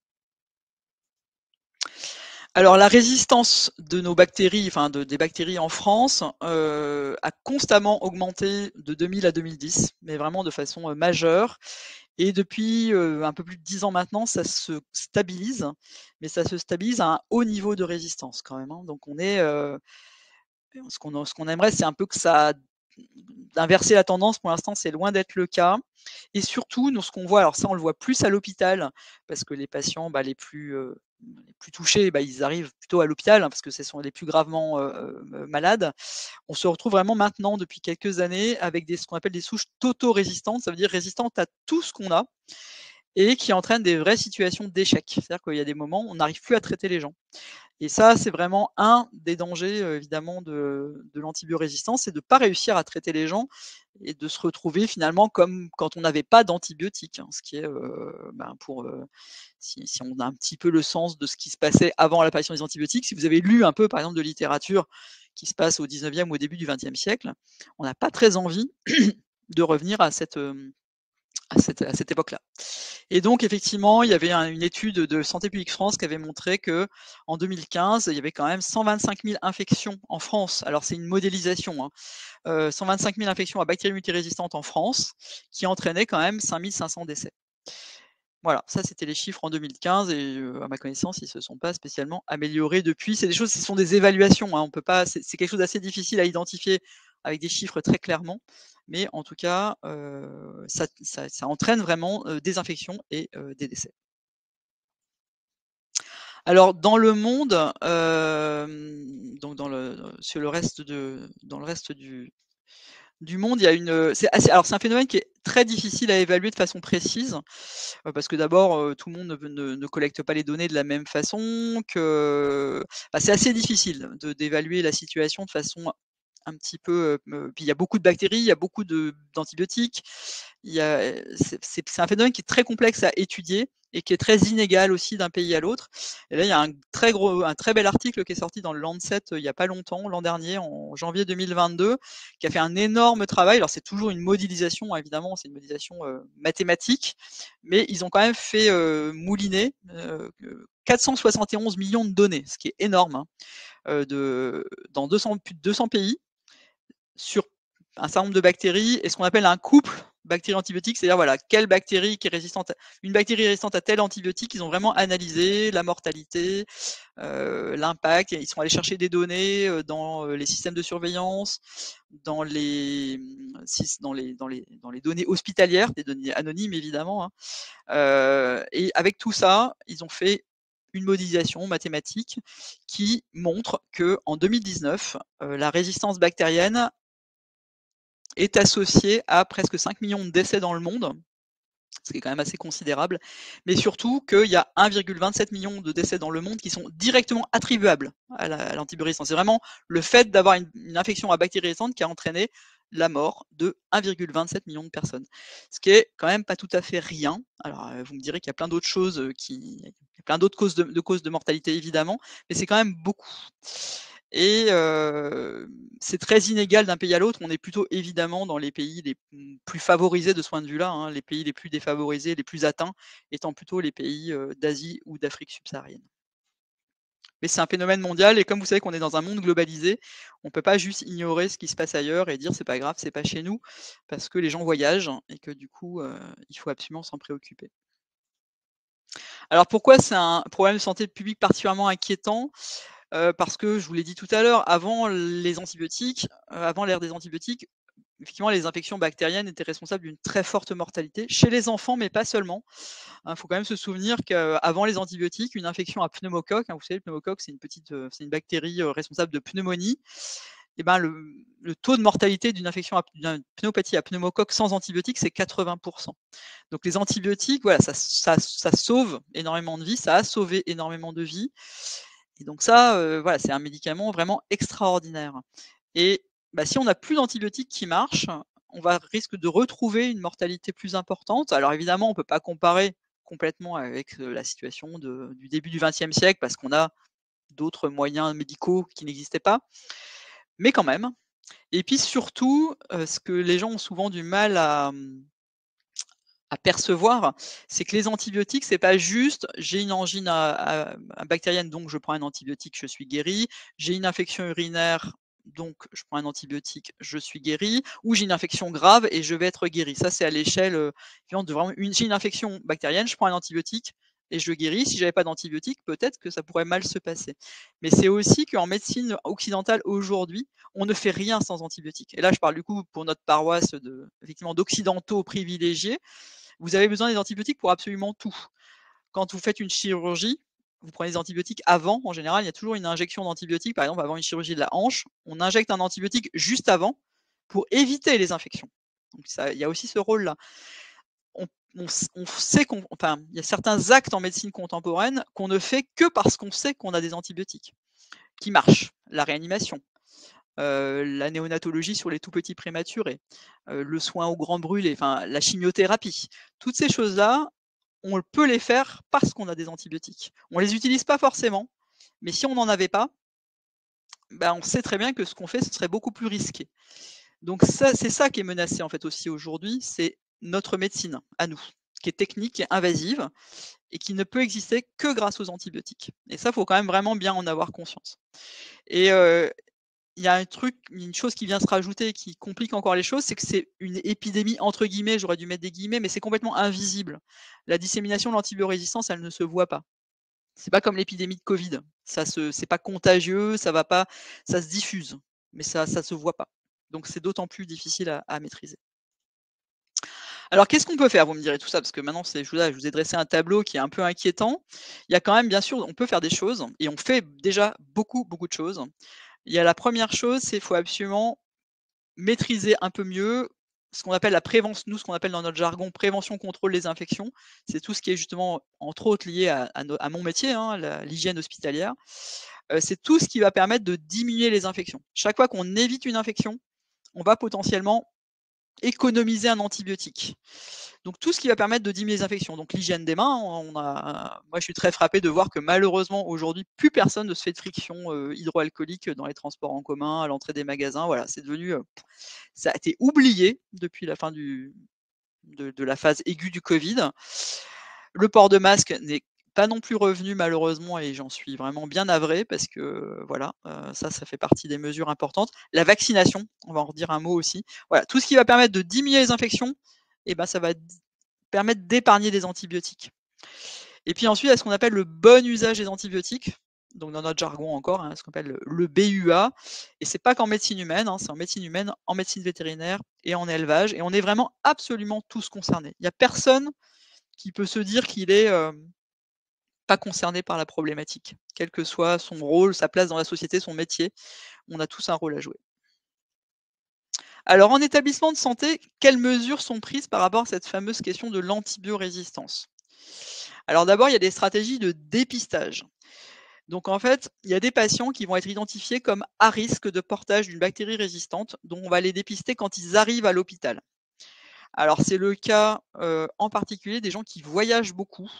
Alors, la résistance de nos bactéries, des bactéries en France, a constamment augmenté de 2000 à 2010, mais vraiment de façon majeure. Et depuis un peu plus de 10 ans maintenant, ça se stabilise, mais ça se stabilise à un haut niveau de résistance quand même, hein. Donc on est, ce qu'on aimerait, c'est un peu que ça d'inverser la tendance. Pour l'instant, c'est loin d'être le cas. Et surtout, nous, ce qu'on voit, alors ça, on le voit plus à l'hôpital, parce que les patients les plus touchés, ils arrivent plutôt à l'hôpital, hein, parce que ce sont les plus gravement malades. On se retrouve vraiment maintenant, depuis quelques années, avec ce qu'on appelle des souches tauto-résistantes, ça veut dire résistantes à tout ce qu'on a, et qui entraînent des vraies situations d'échec. C'est-à-dire qu'il y a des moments où on n'arrive plus à traiter les gens. Et ça, c'est vraiment un des dangers, évidemment, de l'antibiorésistance, c'est de ne pas réussir à traiter les gens et de se retrouver finalement comme quand on n'avait pas d'antibiotiques, hein, ce qui est, si on a un petit peu le sens de ce qui se passait avant l'apparition des antibiotiques, si vous avez lu un peu, par exemple, de littérature qui se passe au 19e ou au début du 20e siècle, on n'a pas très envie de revenir à cette époque-là. Et donc, effectivement, il y avait une étude de Santé publique France qui avait montré que en 2015, il y avait quand même 125 000 infections en France. Alors, c'est une modélisation, hein. 125 000 infections à bactéries multirésistantes en France, qui entraînaient quand même 5 500 décès. Voilà, ça c'était les chiffres en 2015 et à ma connaissance, ils se sont pas spécialement améliorés depuis. C'est des choses, ce sont des évaluations, hein, on peut pas, c'est quelque chose d'assez difficile à identifier avec des chiffres très clairement, mais en tout cas, ça entraîne vraiment des infections et des décès. Alors dans le monde, donc sur le reste dans le reste du monde, il y a alors c'est un phénomène qui est très difficile à évaluer de façon précise, parce que d'abord, tout le monde ne collecte pas les données de la même façon, c'est assez difficile d'évaluer la situation de façon un petit peu, puis il y a beaucoup de bactéries, il y a beaucoup d'antibiotiques. C'est un phénomène qui est très complexe à étudier et qui est très inégal aussi d'un pays à l'autre. Et là, il y a un très bel article qui est sorti dans le Lancet il y a pas longtemps, l'an dernier, en janvier 2022, qui a fait un énorme travail. Alors c'est toujours une modélisation, hein, évidemment, c'est une modélisation mathématique, mais ils ont quand même fait mouliner 471 millions de données, ce qui est énorme, hein, dans plus de 200 pays, sur un certain nombre de bactéries et ce qu'on appelle un couple bactérie-antibiotique, c'est-à-dire voilà, quelle bactérie qui est résistante, une bactérie résistante à tel antibiotique, ils ont vraiment analysé la mortalité, l'impact, ils sont allés chercher des données dans les systèmes de surveillance, dans les données hospitalières, des données anonymes évidemment, hein. Et avec tout ça, ils ont fait une modélisation mathématique qui montre que en 2019, la résistance bactérienne est associé à presque 5 millions de décès dans le monde, ce qui est quand même assez considérable, mais surtout qu'il y a 1,27 million de décès dans le monde qui sont directement attribuables à l'antibiorésistance. C'est vraiment le fait d'avoir une infection à bactéries résistantes qui a entraîné la mort de 1,27 million de personnes. Ce qui est quand même pas tout à fait rien. Alors, vous me direz qu'il y a plein d'autres choses, il y a plein d'autres causes de mortalité évidemment, mais c'est quand même beaucoup. Et c'est très inégal d'un pays à l'autre. On est plutôt évidemment dans les pays les plus favorisés de ce point de vue-là, hein, les pays les plus défavorisés, les plus atteints, étant plutôt les pays d'Asie ou d'Afrique subsaharienne. Mais c'est un phénomène mondial et comme vous savez qu'on est dans un monde globalisé, on ne peut pas juste ignorer ce qui se passe ailleurs et dire c'est pas grave, c'est pas chez nous, parce que les gens voyagent et que du coup, il faut absolument s'en préoccuper. Alors pourquoi c'est un problème de santé publique particulièrement inquiétant? Parce que je vous l'ai dit tout à l'heure, avant les antibiotiques, avant l'ère des antibiotiques, effectivement, les infections bactériennes étaient responsables d'une très forte mortalité chez les enfants, mais pas seulement. Il faut quand même se souvenir qu'avant les antibiotiques, une infection à pneumocoque, hein, vous savez, le pneumocoque, c'est une bactérie responsable de pneumonie. Et ben, le taux de mortalité d'une pneumopathie à pneumocoque sans antibiotiques, c'est 80%. Donc les antibiotiques, voilà, ça sauve énormément de vies, ça a sauvé énormément de vies. Et donc ça, voilà, c'est un médicament vraiment extraordinaire. Et si on n'a plus d'antibiotiques qui marchent, on risque de retrouver une mortalité plus importante. Alors évidemment, on ne peut pas comparer complètement avec la situation du début du XXe siècle parce qu'on a d'autres moyens médicaux qui n'existaient pas, mais quand même. Et puis surtout, ce que les gens ont souvent du mal à percevoir, c'est que les antibiotiques, c'est pas juste j'ai une angine bactérienne, donc je prends un antibiotique, je suis guéri, j'ai une infection urinaire, donc je prends un antibiotique, je suis guéri, ou j'ai une infection grave et je vais être guéri. Ça, c'est à l'échelle de vraiment j'ai une infection bactérienne, je prends un antibiotique et je guéris. Si j'avais pas d'antibiotique, peut-être que ça pourrait mal se passer. Mais c'est aussi qu'en médecine occidentale aujourd'hui, on ne fait rien sans antibiotiques. Et là, je parle du coup pour notre paroisse effectivement d'occidentaux privilégiés. Vous avez besoin des antibiotiques pour absolument tout. Quand vous faites une chirurgie, vous prenez des antibiotiques avant, en général, il y a toujours une injection d'antibiotiques. Par exemple, avant une chirurgie de la hanche, on injecte un antibiotique juste avant pour éviter les infections. Donc ça, il y a aussi ce rôle-là. On sait enfin, il y a certains actes en médecine contemporaine qu'on ne fait que parce qu'on sait qu'on a des antibiotiques qui marchent. La réanimation, la néonatologie sur les tout petits prématurés, le soin aux grands brûlés, enfin la chimiothérapie. Toutes ces choses-là, on peut les faire parce qu'on a des antibiotiques. On les utilise pas forcément, mais si on n'en avait pas, ben on sait très bien que ce qu'on fait, ce serait beaucoup plus risqué. Donc ça, c'est ça qui est menacé en fait aussi aujourd'hui, c'est notre médecine à nous, qui est technique, qui est invasive et qui ne peut exister que grâce aux antibiotiques. Et ça, il faut quand même vraiment bien en avoir conscience. Et il y a une chose qui vient se rajouter qui complique encore les choses, c'est que c'est une épidémie entre guillemets, j'aurais dû mettre des guillemets, mais c'est complètement invisible. La dissémination de l'antibiorésistance, elle ne se voit pas. C'est pas comme l'épidémie de Covid. C'est pas contagieux, ça se diffuse, mais ça se voit pas. Donc c'est d'autant plus difficile à maîtriser. Alors qu'est-ce qu'on peut faire? Vous me direz tout ça, parce que maintenant je vous ai dressé un tableau qui est un peu inquiétant. Il y a quand même, bien sûr, on peut faire des choses et on fait déjà beaucoup de choses. Il y a la première chose, c'est qu'il faut absolument maîtriser un peu mieux ce qu'on appelle la prévention, nous, ce qu'on appelle dans notre jargon prévention, contrôle des infections. C'est tout ce qui est justement, entre autres, lié à mon métier, hein, l'hygiène hospitalière. C'est tout ce qui va permettre de diminuer les infections. Chaque fois qu'on évite une infection, on va potentiellement économiser un antibiotique. Donc tout ce qui va permettre de diminuer les infections. Donc l'hygiène des mains, moi je suis très frappé de voir que malheureusement aujourd'hui plus personne ne se fait de friction hydroalcoolique dans les transports en commun, à l'entrée des magasins. Voilà, c'est devenu, ça a été oublié depuis la fin de la phase aiguë du Covid. Le port de masque n'est pas non plus revenu malheureusement et j'en suis vraiment bien navré parce que voilà, ça fait partie des mesures importantes. La vaccination, on va en redire un mot aussi. Voilà, tout ce qui va permettre de diminuer les infections, et ben ça va permettre d'épargner des antibiotiques. Et puis ensuite, il y a ce qu'on appelle le bon usage des antibiotiques. Donc dans notre jargon encore, hein, ce qu'on appelle le BUA. Et c'est pas qu'en médecine humaine, hein, c'est en médecine humaine, en médecine vétérinaire et en élevage. Et on est vraiment absolument tous concernés. Il n'y a personne qui peut se dire qu'il est pas concerné par la problématique, quel que soit son rôle, sa place dans la société, son métier. On a tous un rôle à jouer. Alors en établissement de santé, quelles mesures sont prises par rapport à cette fameuse question de l'antibiorésistance? Alors d'abord, il y a des stratégies de dépistage. Donc en fait, il y a des patients qui vont être identifiés comme à risque de portage d'une bactérie résistante, dont on va les dépister quand ils arrivent à l'hôpital. Alors c'est le cas en particulier des gens qui voyagent beaucoup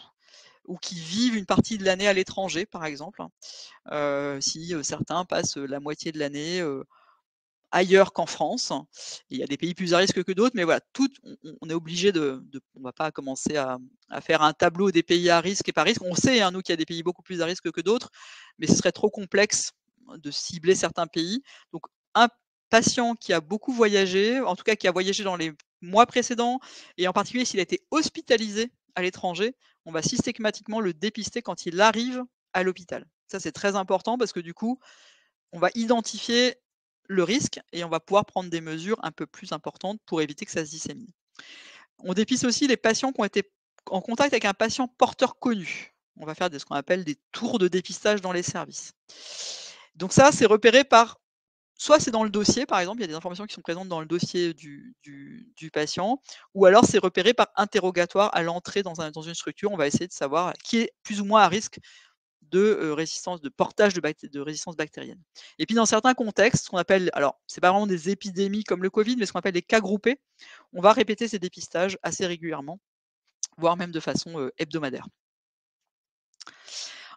ou qui vivent une partie de l'année à l'étranger, par exemple. Si certains passent la moitié de l'année ailleurs qu'en France. Il y a des pays plus à risque que d'autres, mais voilà, on est obligé on va pas commencer à faire un tableau des pays à risque et pas risque. On sait, hein, nous, qu'il y a des pays beaucoup plus à risque que d'autres, mais ce serait trop complexe de cibler certains pays. Donc, un patient qui a beaucoup voyagé, en tout cas qui a voyagé dans les mois précédents, et en particulier s'il a été hospitalisé à l'étranger, on va systématiquement le dépister quand il arrive à l'hôpital. Ça, c'est très important parce que du coup, on va identifier le risque et on va pouvoir prendre des mesures un peu plus importantes pour éviter que ça se dissémine. On dépiste aussi les patients qui ont été en contact avec un patient porteur connu. On va faire ce qu'on appelle des tours de dépistage dans les services. Donc ça, c'est repéré par, soit c'est dans le dossier, par exemple, il y a des informations qui sont présentes dans le dossier du patient, ou alors c'est repéré par interrogatoire à l'entrée dans une structure. On va essayer de savoir qui est plus ou moins à risque de résistance, de portage de résistance bactérienne. Et puis dans certains contextes, ce qu'on appelle, alors c'est pas vraiment des épidémies comme le Covid, mais ce qu'on appelle des cas groupés, on va répéter ces dépistages assez régulièrement, voire même de façon hebdomadaire.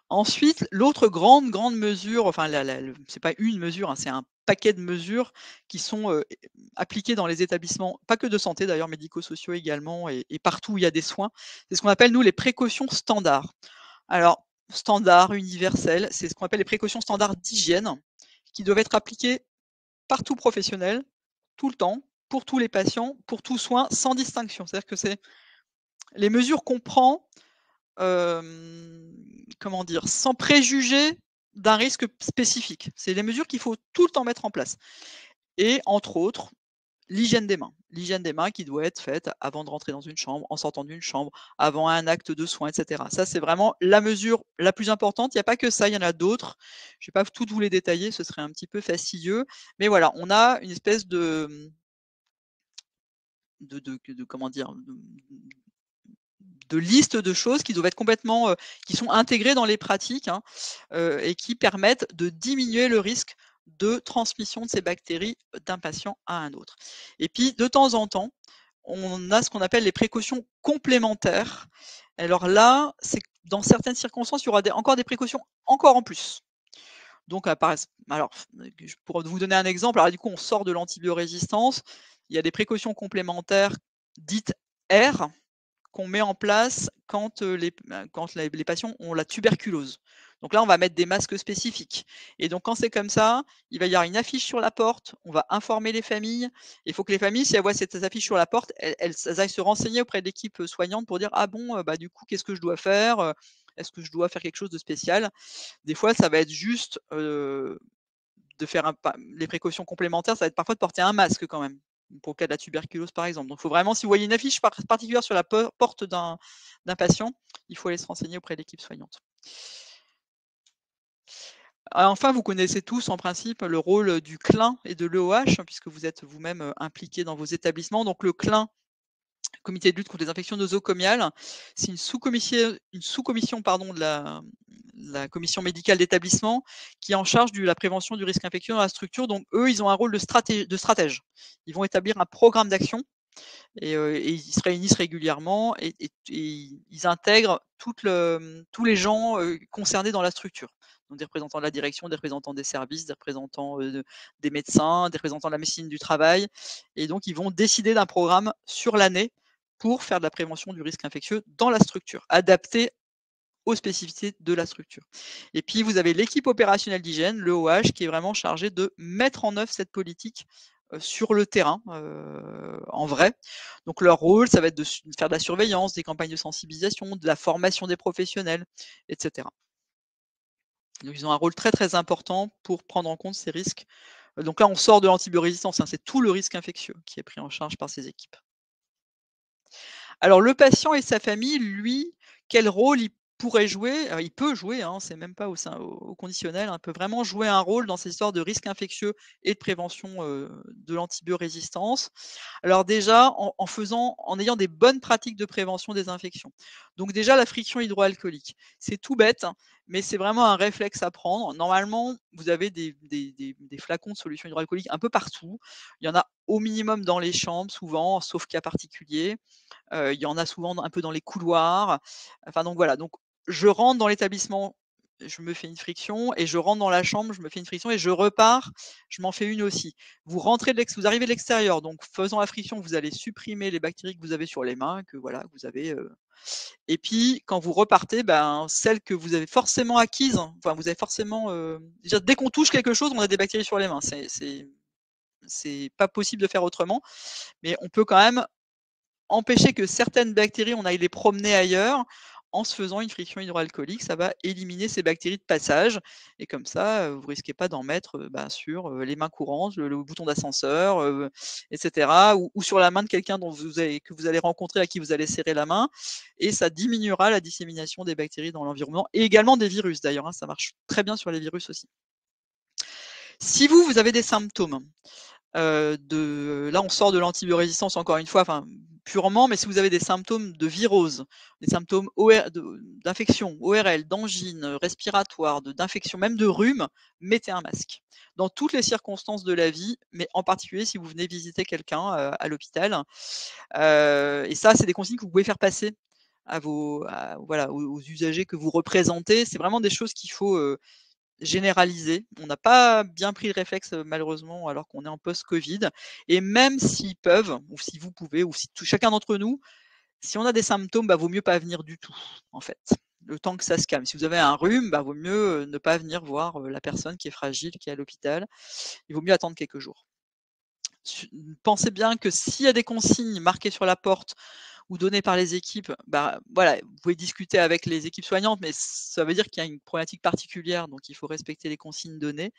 Ensuite, l'autre grande mesure, enfin c'est pas une mesure, hein, c'est un paquet de mesures qui sont appliquées dans les établissements, pas que de santé d'ailleurs, médico-sociaux également, et partout où il y a des soins. C'est ce qu'on appelle nous les précautions standards. Alors, standard, universel, c'est ce qu'on appelle les précautions standards d'hygiène qui doivent être appliquées par tout professionnel, tout le temps, pour tous les patients, pour tout soin, sans distinction. C'est-à-dire que c'est les mesures qu'on prend, comment dire? Sans préjuger d'un risque spécifique. C'est les mesures qu'il faut tout le temps mettre en place et entre autres, l'hygiène des mains. L'hygiène des mains qui doit être faite avant de rentrer dans une chambre, en sortant d'une chambre, avant un acte de soin, et cetera. Ça, c'est vraiment la mesure la plus importante. Il n'y a pas que ça, il y en a d'autres. Je ne vais pas toutes vous les détailler, ce serait un petit peu fastidieux. Mais voilà, on a une espèce de comment dire? De liste de choses qui doivent être complètement, qui sont intégrées dans les pratiques, hein, et qui permettent de diminuer le risque de transmission de ces bactéries d'un patient à un autre. Et puis, de temps en temps, on a ce qu'on appelle les précautions complémentaires. Alors là, c'est dans certaines circonstances, il y aura encore des précautions encore en plus. Donc, alors, pour vous donner un exemple, alors du coup, on sort de l'antibiorésistance. Il y a des précautions complémentaires dites R, qu'on met en place quand les patients ont la tuberculose. Donc là, on va mettre des masques spécifiques. Et donc, quand c'est comme ça, il va y avoir une affiche sur la porte, on va informer les familles. Il faut que les familles, si elles voient cette affiche sur la porte, elles aillent se renseigner auprès de l'équipe soignante pour dire « Ah bon, bah, du coup, qu'est-ce que je dois faire ? Est-ce que je dois faire quelque chose de spécial ?» Des fois, ça va être juste de faire les précautions complémentaires, ça va être parfois de porter un masque quand même, pour le cas de la tuberculose par exemple. Donc il faut vraiment, si vous voyez une affiche particulière sur la porte d'un patient, il faut aller se renseigner auprès de l'équipe soignante. Enfin, vous connaissez tous en principe le rôle du CLIN et de l'EOH, puisque vous êtes vous-même impliqués dans vos établissements. Donc le CLIN, Comité de lutte contre les infections nosocomiales, c'est une sous-commission de la commission médicale d'établissement qui est en charge de la prévention du risque infectieux dans la structure. Donc eux, ils ont un rôle de stratège. Ils vont établir un programme d'action et ils se réunissent régulièrement et ils intègrent tous les gens concernés dans la structure. Donc des représentants de la direction, des représentants des services, des représentants des médecins, des représentants de la médecine du travail. Et donc ils vont décider d'un programme sur l'année pour faire de la prévention du risque infectieux dans la structure, adapté aux spécificités de la structure. Et puis vous avez l'équipe opérationnelle d'hygiène, l'EOH, qui est vraiment chargée de mettre en œuvre cette politique sur le terrain, en vrai. Donc leur rôle, ça va être de faire de la surveillance, des campagnes de sensibilisation, de la formation des professionnels, etc. Donc ils ont un rôle très très important pour prendre en compte ces risques. Donc là, on sort de l'antibiorésistance, hein, c'est tout le risque infectieux qui est pris en charge par ces équipes. Alors le patient et sa famille, lui, quel rôle il pourrait jouer? Il peut jouer, hein, c'est même pas au conditionnel, hein, il peut vraiment jouer un rôle dans ces histoires de risque infectieux et de prévention, de l'antibiorésistance. Alors déjà, en ayant des bonnes pratiques de prévention des infections. Donc déjà, la friction hydroalcoolique. C'est tout bête, hein, mais c'est vraiment un réflexe à prendre. Normalement, vous avez des flacons de solution hydroalcoolique un peu partout. Il y en a au minimum dans les chambres, souvent, sauf cas particuliers. Il y en a souvent un peu dans les couloirs. Enfin donc voilà, donc je rentre dans l'établissement, je me fais une friction et je rentre dans la chambre, je me fais une friction et je repars, je m'en fais une aussi. Vous arrivez de l'extérieur, donc faisant la friction, vous allez supprimer les bactéries que vous avez sur les mains, que voilà, vous avez, et puis quand vous repartez, ben, celles que vous avez forcément acquises, enfin vous avez forcément, déjà dès qu'on touche quelque chose, on a des bactéries sur les mains. C'est pas possible de faire autrement, mais on peut quand même empêcher que certaines bactéries, on aille les promener ailleurs en se faisant une friction hydroalcoolique. Ça va éliminer ces bactéries de passage et comme ça, vous risquez pas d'en mettre, sur, les mains courantes, le bouton d'ascenseur, et cetera, ou sur la main de quelqu'un que vous allez rencontrer, à qui vous allez serrer la main et ça diminuera la dissémination des bactéries dans l'environnement et également des virus d'ailleurs, hein, ça marche très bien sur les virus aussi. Si vous avez des symptômes, là on sort de l'antibiorésistance encore une fois, enfin purement, mais si vous avez des symptômes de virose, des symptômes d'infection, ORL, d'angine, respiratoire, d'infection, même de rhume, mettez un masque. Dans toutes les circonstances de la vie, mais en particulier si vous venez visiter quelqu'un à l'hôpital. Et ça, c'est des consignes que vous pouvez faire passer aux usagers que vous représentez. C'est vraiment des choses qu'il faut généralisé. On n'a pas bien pris le réflexe, malheureusement, alors qu'on est en post-Covid. Et même s'ils peuvent, ou si vous pouvez, ou si chacun d'entre nous, si on a des symptômes, vaut mieux pas venir du tout, en fait. le temps que ça se calme. Si vous avez un rhume, vaut mieux ne pas venir voir la personne qui est fragile, qui est à l'hôpital. Il vaut mieux attendre quelques jours. Pensez bien que s'il y a des consignes marquées sur la porte ou données par les équipes, voilà, vous pouvez discuter avec les équipes soignantes, mais ça veut dire qu'il y a une problématique particulière, donc il faut respecter les consignes données.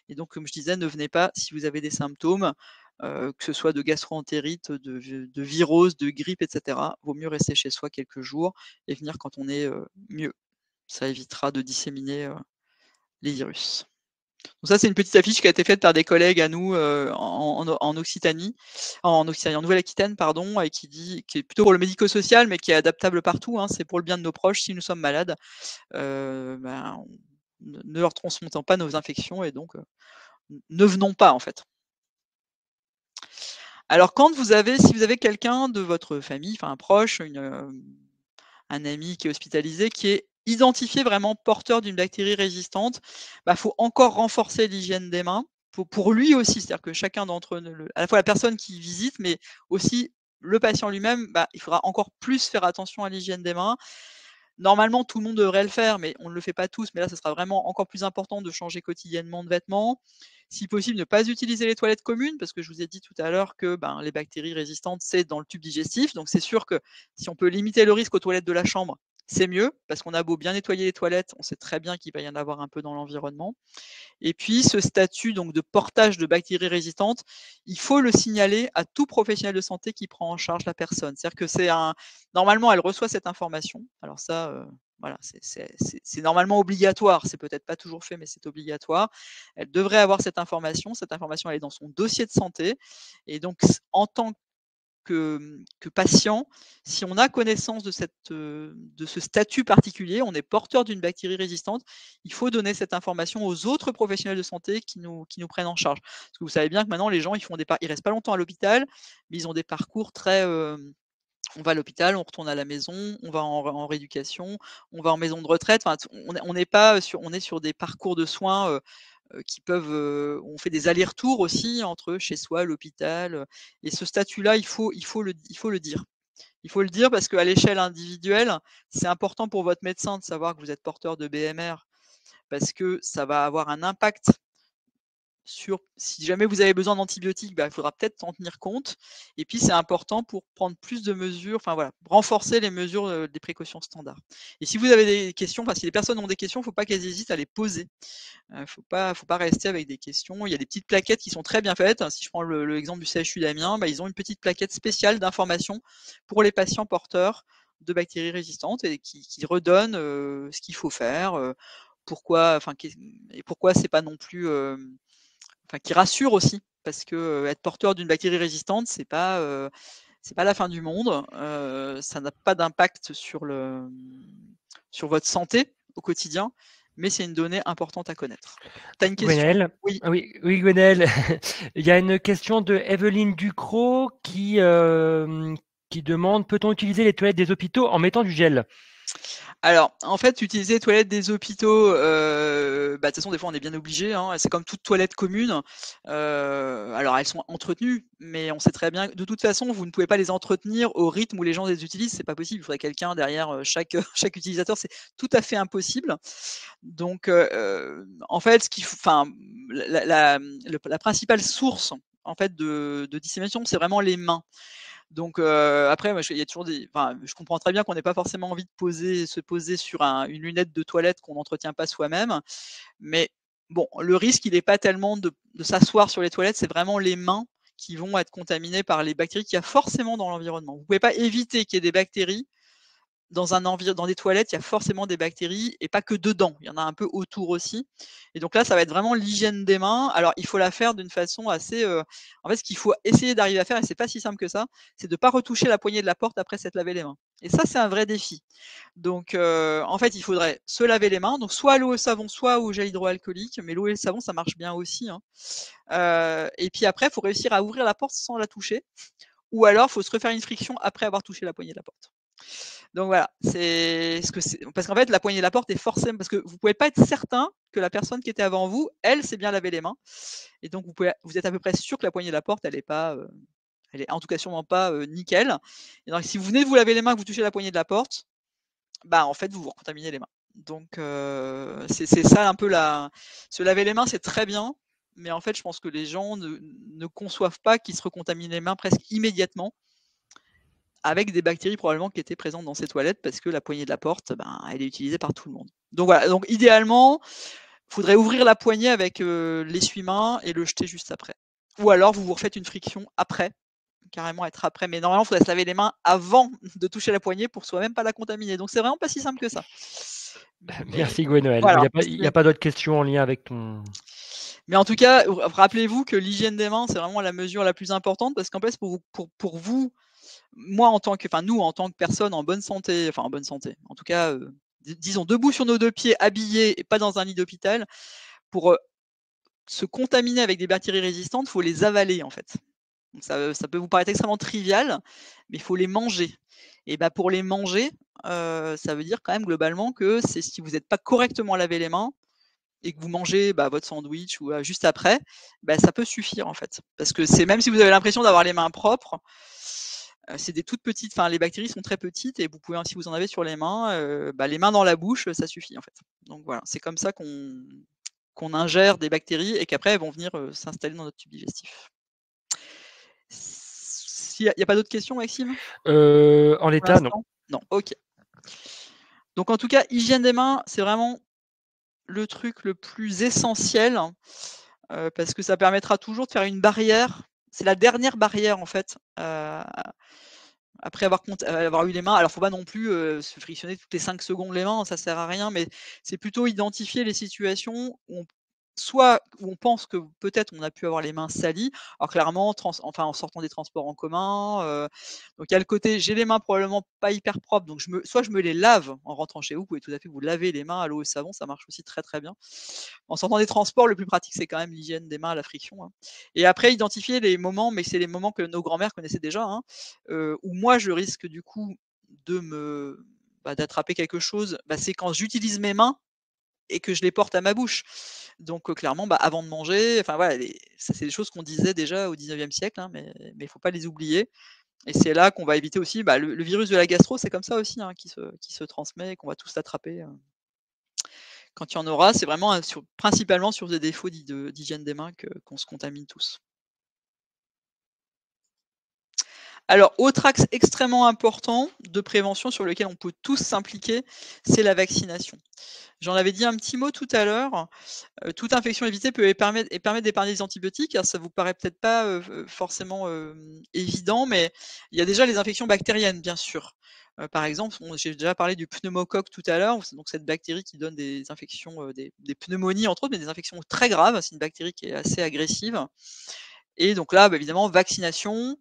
Et donc, comme je disais, ne venez pas si vous avez des symptômes, que ce soit de gastro-entérite, de virose, de grippe, etc. Vaut mieux rester chez soi quelques jours et venir quand on est mieux. Ça évitera de disséminer les virus. Donc ça, c'est une petite affiche qui a été faite par des collègues à nous en Occitanie, en Nouvelle-Aquitaine, pardon, et qui est plutôt pour le médico-social, mais qui est adaptable partout. Hein. C'est pour le bien de nos proches. Si nous sommes malades, ne leur transmettons pas nos infections et donc ne venons pas en fait. Alors si vous avez quelqu'un de votre famille, enfin un proche, un ami qui est hospitalisé, qui est identifié vraiment porteur d'une bactérie résistante, faut encore renforcer l'hygiène des mains pour lui aussi. C'est-à-dire que chacun d'entre eux, à la fois la personne qui visite, mais aussi le patient lui-même, il faudra encore plus faire attention à l'hygiène des mains. Normalement, tout le monde devrait le faire, mais on ne le fait pas tous. Mais là, ce sera vraiment encore plus important de changer quotidiennement de vêtements. Si possible, ne pas utiliser les toilettes communes, parce que je vous ai dit tout à l'heure que les bactéries résistantes, c'est dans le tube digestif. Donc, c'est sûr que si on peut limiter le risque aux toilettes de la chambre, c'est mieux, parce qu'on a beau bien nettoyer les toilettes, on sait très bien qu'il va y en avoir un peu dans l'environnement. Et puis, ce statut donc de portage de bactéries résistantes, il faut le signaler à tout professionnel de santé qui prend en charge la personne. C'est-à-dire que normalement, elle reçoit cette information. Alors ça, voilà, c'est normalement obligatoire. C'est peut-être pas toujours fait, mais c'est obligatoire. Elle devrait avoir cette information. Cette information, elle est dans son dossier de santé. Et donc, en tant que patient, si on a connaissance de ce statut particulier, on est porteur d'une bactérie résistante, il faut donner cette information aux autres professionnels de santé qui nous prennent en charge. Parce que vous savez bien que maintenant, les gens, ils restent pas longtemps à l'hôpital, mais ils ont des parcours très, on va à l'hôpital, on retourne à la maison, on va en rééducation, on va en maison de retraite. Enfin, on est sur des parcours de soins qui peuvent, on fait des allers-retours aussi entre chez soi, l'hôpital, et ce statut-là, il faut le dire. Il faut le dire parce qu'à l'échelle individuelle, c'est important pour votre médecin de savoir que vous êtes porteur de BMR, parce que ça va avoir un impact si jamais vous avez besoin d'antibiotiques, il faudra peut-être en tenir compte. Et puis, c'est important pour prendre plus de mesures, enfin voilà, renforcer les mesures des précautions standards. Et si vous avez des questions, si les personnes ont des questions, il ne faut pas qu'elles hésitent à les poser. Faut pas rester avec des questions. Il y a des petites plaquettes qui sont très bien faites. Si je prends l'exemple du CHU d'Amiens, ils ont une petite plaquette spéciale d'information pour les patients porteurs de bactéries résistantes et qui redonne ce qu'il faut faire, pourquoi c'est pas non plus, qui rassure aussi, parce que être porteur d'une bactérie résistante, c'est pas la fin du monde. Ça n'a pas d'impact sur votre santé au quotidien, mais c'est une donnée importante à connaître. Tu as une question? Gwenaël? Oui. Oui, Gwenaël. Il y a une question de Evelyne Ducrot qui demande: peut-on utiliser les toilettes des hôpitaux en mettant du gel? Alors, en fait, utiliser les toilettes des hôpitaux, de toute façon, des fois, on est bien obligé, hein. C'est comme toute toilette commune. Alors, elles sont entretenues, mais on sait très bien que de toute façon, vous ne pouvez pas les entretenir au rythme où les gens les utilisent. C'est pas possible. Il faudrait quelqu'un derrière chaque utilisateur. C'est tout à fait impossible. Donc, en fait, la principale source en fait de dissémination, c'est vraiment les mains. Donc après, moi, il y a toujours je comprends très bien qu'on n'ait pas forcément envie de se poser sur une lunette de toilette qu'on n'entretient pas soi-même, mais bon, le risque, il n'est pas tellement de s'asseoir sur les toilettes, c'est vraiment les mains qui vont être contaminées par les bactéries qu'il y a forcément dans l'environnement. Vous ne pouvez pas éviter qu'il y ait des bactéries. Dans des toilettes, il y a forcément des bactéries et pas que dedans, il y en a un peu autour aussi. Et donc là, ça va être vraiment l'hygiène des mains. Alors, il faut la faire d'une façon assez. En fait, ce qu'il faut essayer d'arriver à faire, et c'est pas si simple que ça, c'est de ne pas retoucher la poignée de la porte après s'être lavé les mains. Et ça, c'est un vrai défi. Donc, en fait, il faudrait se laver les mains, donc soit à l'eau et savon, soit au gel hydroalcoolique, mais l'eau et le savon, ça marche bien aussi, hein. Et puis après, il faut réussir à ouvrir la porte sans la toucher, ou alors, il faut se refaire une friction après avoir touché la poignée de la porte. Donc voilà, parce qu'en fait, la poignée de la porte est forcément, parce que vous pouvez pas être certain que la personne qui était avant vous, elle s'est bien lavé les mains, et donc vous êtes à peu près sûr que la poignée de la porte, elle est en tout cas sûrement pas nickel. Et donc si vous venez de vous laver les mains, que vous touchez la poignée de la porte, bah, en fait, vous vous recontaminez les mains. Donc, c'est ça un peu se laver les mains, c'est très bien, mais en fait, je pense que les gens ne conçoivent pas qu'ils se recontaminent les mains presque immédiatement avec des bactéries probablement qui étaient présentes dans ces toilettes parce que la poignée de la porte, ben, elle est utilisée par tout le monde. Donc voilà, donc idéalement, il faudrait ouvrir la poignée avec l'essuie-main et le jeter juste après. Ou alors, vous vous refaites une friction après, carrément être après. Mais normalement, il faudrait se laver les mains avant de toucher la poignée pour soi même pas la contaminer. Donc, c'est vraiment pas si simple que ça. Mais Merci Gwenaël. voilà. Il y a pas d'autres questions en lien avec ton. Mais en tout cas, rappelez-vous que l'hygiène des mains, c'est vraiment la mesure la plus importante parce qu'en fait, pour vous, moi nous en tant que personne en bonne santé, enfin en bonne santé, en tout cas, disons debout sur nos deux pieds, habillés et pas dans un lit d'hôpital, pour se contaminer avec des bactéries résistantes, il faut les avaler en fait. Donc ça peut vous paraître extrêmement trivial, mais il faut les manger. Et bah pour les manger, ça veut dire quand même globalement que c'est si vous n'êtes pas correctement lavé les mains et que vous mangez votre sandwich ou juste après, ça peut suffire en fait. Parce que c'est même si vous avez l'impression d'avoir les mains propres, c'est des toutes petites, enfin les bactéries sont très petites et vous pouvez, si vous en avez sur les mains dans la bouche, ça suffit en fait. Donc voilà, c'est comme ça qu'on ingère des bactéries et qu'après elles vont venir s'installer dans notre tube digestif. Il n'y a pas d'autres questions, Maxime? En l'état, non. Non, ok. Donc en tout cas, hygiène des mains, c'est vraiment le truc le plus essentiel parce que ça permettra toujours de faire une barrière. C'est la dernière barrière en fait. Après avoir eu les mains, alors faut pas non plus se frictionner toutes les 5 secondes les mains, ça sert à rien, mais c'est plutôt identifier les situations où on pense que peut-être on a pu avoir les mains salies. Alors clairement, en sortant des transports en commun, donc il y a le côté j'ai les mains probablement pas hyper propres, donc soit je me les lave en rentrant chez vous. Vous pouvez tout à fait vous laver les mains à l'eau et au savon, ça marche aussi très très bien. En sortant des transports, le plus pratique c'est quand même l'hygiène des mains à la friction, hein. Et après identifier les moments, mais c'est les moments que nos grands-mères connaissaient déjà, hein, où moi je risque du coup d'attraper quelque chose, c'est quand j'utilise mes mains et que je les porte à ma bouche. Donc clairement, avant de manger, enfin voilà, ça c'est des choses qu'on disait déjà au 19e siècle, hein, mais il faut pas les oublier. Et c'est là qu'on va éviter aussi le virus de la gastro, c'est comme ça aussi hein, qui se transmet et qu'on va tous attraper. Quand il y en aura, c'est vraiment principalement sur des défauts d'hygiène des mains qu'on se contamine tous. Alors, autre axe extrêmement important de prévention sur lequel on peut tous s'impliquer, c'est la vaccination. J'en avais dit un petit mot tout à l'heure. Toute infection évitée peut permettre d'épargner les antibiotiques. Alors, ça vous paraît peut-être pas forcément évident, mais il y a déjà les infections bactériennes, bien sûr. Par exemple, j'ai déjà parlé du pneumocoque tout à l'heure, donc cette bactérie qui donne des infections, des pneumonies entre autres, mais des infections très graves. C'est une bactérie qui est assez agressive. Et donc là, évidemment, vaccination.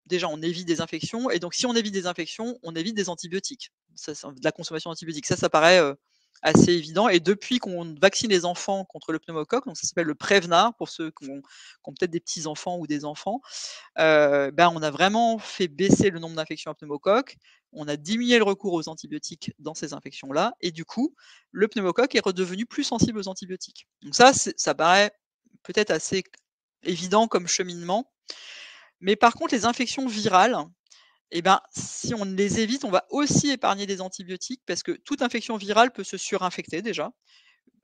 Déjà, on évite des infections. Et donc, si on évite des infections, on évite des antibiotiques. De la consommation d'antibiotiques. Ça paraît assez évident. Et depuis qu'on vaccine les enfants contre le pneumocoque, donc ça s'appelle le Prevnar, pour ceux qui ont peut-être des petits-enfants ou des enfants, on a vraiment fait baisser le nombre d'infections à pneumocoque. On a diminué le recours aux antibiotiques dans ces infections-là. Et du coup, le pneumocoque est redevenu plus sensible aux antibiotiques. Donc ça paraît peut-être assez évident comme cheminement. Mais par contre, les infections virales, si on les évite, on va aussi épargner des antibiotiques parce que toute infection virale peut se surinfecter déjà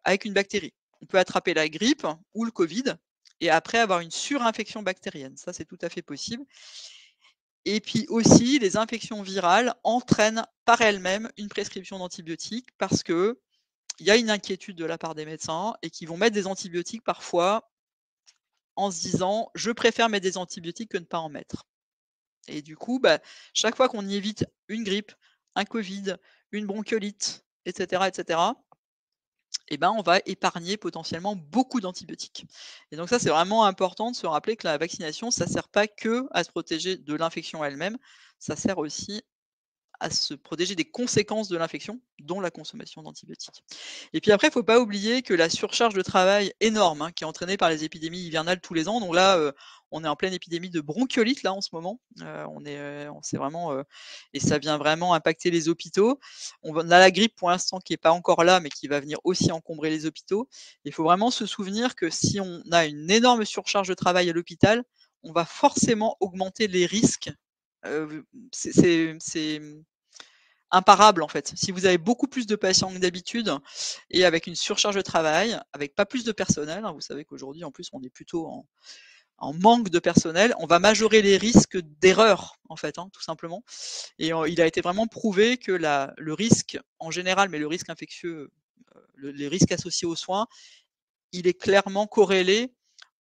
avec une bactérie. On peut attraper la grippe ou le Covid et après avoir une surinfection bactérienne. Ça, c'est tout à fait possible. Et puis aussi, les infections virales entraînent par elles-mêmes une prescription d'antibiotiques parce qu'il y a une inquiétude de la part des médecins et qui vont mettre des antibiotiques parfois en se disant « je préfère mettre des antibiotiques que ne pas en mettre ». Et du coup, chaque fois qu'on y évite une grippe, un Covid, une bronchiolite, etc., on va épargner potentiellement beaucoup d'antibiotiques. Et donc ça, c'est vraiment important de se rappeler que la vaccination, ça ne sert pas que à se protéger de l'infection elle-même, ça sert aussi à se protéger des conséquences de l'infection, dont la consommation d'antibiotiques. Et puis après, il ne faut pas oublier que la surcharge de travail énorme qui est entraînée par les épidémies hivernales tous les ans, donc là, on est en pleine épidémie de bronchiolite là en ce moment. C'est vraiment et ça vient vraiment impacter les hôpitaux. On a la grippe pour l'instant qui n'est pas encore là, mais qui va venir aussi encombrer les hôpitaux. Il faut vraiment se souvenir que si on a une énorme surcharge de travail à l'hôpital, on va forcément augmenter les risques. imparable en fait. Si vous avez beaucoup plus de patients que d'habitude et avec une surcharge de travail, avec pas plus de personnel, hein, vous savez qu'aujourd'hui en plus on est plutôt en manque de personnel, on va majorer les risques d'erreur en fait, hein, tout simplement. Et il a été vraiment prouvé que le risque en général, mais le risque infectieux, les risques associés aux soins, il est clairement corrélé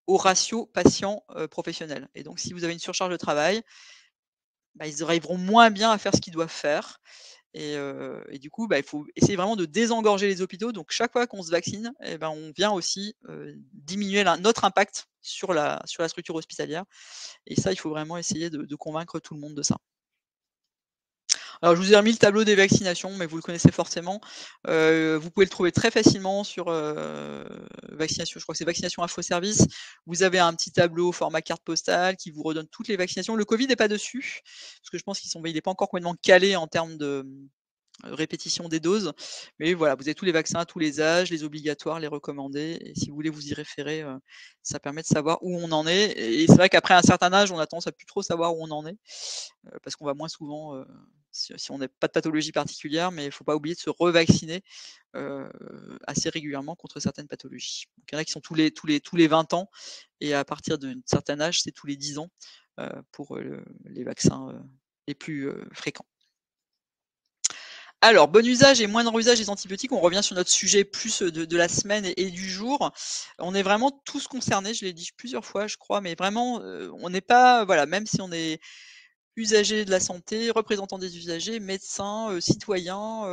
au ratio patient professionnel. Et donc si vous avez une surcharge de travail, bah, ils arriveront moins bien à faire ce qu'ils doivent faire. Et du coup, bah, il faut essayer vraiment de désengorger les hôpitaux. Donc chaque fois qu'on se vaccine, eh ben, on vient aussi diminuer notre impact sur la structure hospitalière. Et ça, il faut vraiment essayer de convaincre tout le monde de ça. Alors, je vous ai remis le tableau des vaccinations, mais vous le connaissez forcément. Vous pouvez le trouver très facilement sur vaccination. Je crois que c'est Vaccination Info Service. Vous avez un petit tableau format carte postale qui vous redonne toutes les vaccinations. Le Covid n'est pas dessus, parce que je pense il n'est pas encore complètement calé en termes de répétition des doses. Mais voilà, vous avez tous les vaccins à tous les âges, les obligatoires, les recommandés. Et si vous voulez vous y référer, ça permet de savoir où on en est. Et c'est vrai qu'après un certain âge, on a tendance à plus trop savoir où on en est, parce qu'on va moins souvent, si on n'a pas de pathologie particulière, mais il ne faut pas oublier de se revacciner assez régulièrement contre certaines pathologies. Donc, il y en a qui sont tous les 20 ans, et à partir d'un certain âge, c'est tous les 10 ans pour les vaccins les plus fréquents. Alors, bon usage et moindre usage des antibiotiques, on revient sur notre sujet plus de la semaine et du jour. On est vraiment tous concernés, je l'ai dit plusieurs fois, je crois, mais vraiment, on n'est pas, voilà, même si on est usagers de la santé, représentants des usagers, médecins, citoyens,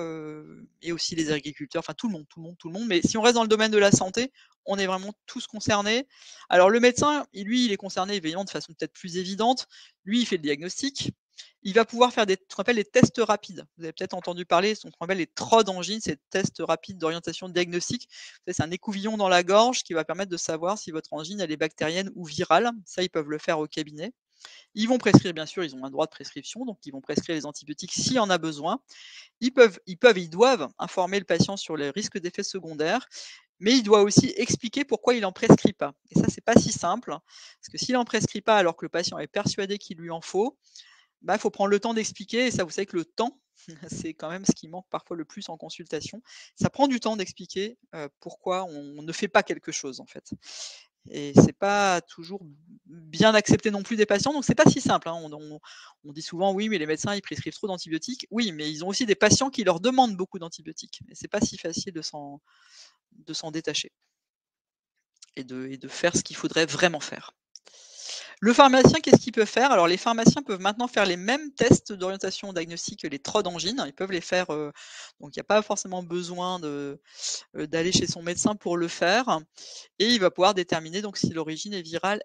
et aussi les agriculteurs, enfin tout le monde, tout le monde, tout le monde. Mais si on reste dans le domaine de la santé, on est vraiment tous concernés. Alors le médecin, lui, il est concerné évidemment de façon peut-être plus évidente. Lui, il fait le diagnostic. Il va pouvoir faire ce qu'on appelle les tests rapides. Vous avez peut-être entendu parler, ce qu'on appelle les TROD angines, c'est tests rapides d'orientation diagnostique. C'est un écouvillon dans la gorge qui va permettre de savoir si votre angine elle est bactérienne ou virale. Ça, ils peuvent le faire au cabinet. Ils vont prescrire, bien sûr, ils ont un droit de prescription, donc ils vont prescrire les antibiotiques s'il y en a besoin. Ils doivent informer le patient sur les risques d'effets secondaires, mais il doit aussi expliquer pourquoi il n'en prescrit pas. Et ça, c'est pas si simple, parce que s'il n'en prescrit pas alors que le patient est persuadé qu'il lui en faut, bah, faut prendre le temps d'expliquer. Et ça, vous savez que le temps, c'est quand même ce qui manque parfois le plus en consultation. Ça prend du temps d'expliquer pourquoi on ne fait pas quelque chose, en fait. Et c'est pas toujours bien accepté non plus des patients, donc c'est pas si simple, hein. On dit souvent: «Oui, mais les médecins, ils prescrivent trop d'antibiotiques». Oui, mais ils ont aussi des patients qui leur demandent beaucoup d'antibiotiques, et c'est pas si facile de s'en détacher et de faire ce qu'il faudrait vraiment faire. Le pharmacien, qu'est-ce qu'il peut faire? Alors les pharmaciens peuvent maintenant faire les mêmes tests d'orientation diagnostique que les TROD angines. Ils peuvent les faire, donc il n'y a pas forcément besoin d'aller chez son médecin pour le faire, et il va pouvoir déterminer donc si l'origine est virale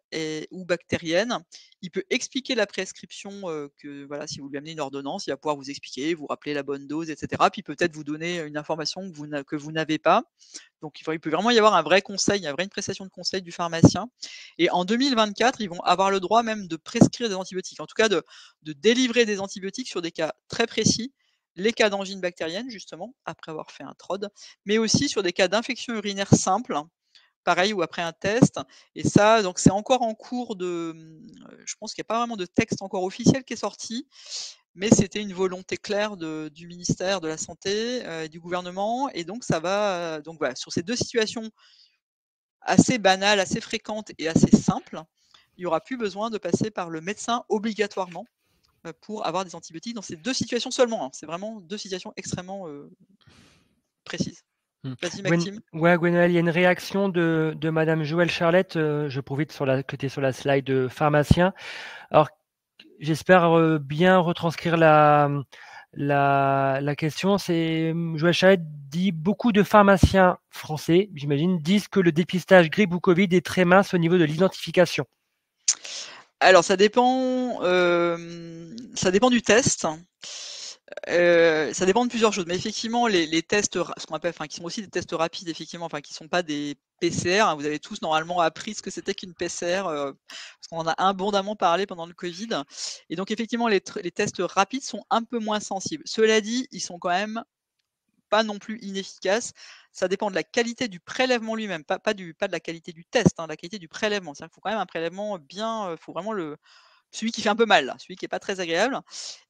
ou bactérienne. Il peut expliquer la prescription, que voilà, si vous lui amenez une ordonnance, il va pouvoir vous expliquer, vous rappeler la bonne dose, etc. Puis peut-être vous donner une information que vous n'avez pas. Donc il peut vraiment y avoir un vrai conseil, une prestation de conseil du pharmacien. Et en 2024, ils vont avoir le droit même de prescrire des antibiotiques, en tout cas de délivrer des antibiotiques sur des cas très précis, les cas d'angine bactérienne justement, après avoir fait un TROD, mais aussi sur des cas d'infection urinaire simple, pareil, ou après un test. Et ça, donc c'est encore en cours je pense qu'il n'y a pas vraiment de texte encore officiel qui est sorti, mais c'était une volonté claire du ministère de la Santé, du gouvernement. Et donc ça va, donc voilà, sur ces deux situations assez banales, assez fréquentes et assez simples, il n'y aura plus besoin de passer par le médecin obligatoirement pour avoir des antibiotiques dans ces deux situations seulement, hein. C'est vraiment deux situations extrêmement précises. Vas-y, Maxime. Ouais, Gwenaël, il y a une réaction de Madame Joëlle Charlette. Je profite que tu es sur la slide pharmacien. Alors, j'espère bien retranscrire la question. C'est Joëlle Charlette dit: beaucoup de pharmaciens français, j'imagine, disent que le dépistage grippe ou Covid est très mince au niveau de l'identification. Alors, ça dépend du test. Ça dépend de plusieurs choses, mais effectivement, les tests, ce qu'on appelle, qui sont aussi des tests rapides, effectivement, qui sont pas des PCR, hein. Vous avez tous normalement appris ce que c'était qu'une PCR, parce qu'on en a abondamment parlé pendant le Covid. Et donc, effectivement, les tests rapides sont un peu moins sensibles. Cela dit, ils sont quand même pas non plus inefficaces. Ça dépend de la qualité du prélèvement lui-même, pas de la qualité du test, hein, la qualité du prélèvement. C'est-à-dire qu'il faut quand même un prélèvement bien, faut vraiment celui qui fait un peu mal, là, celui qui est pas très agréable.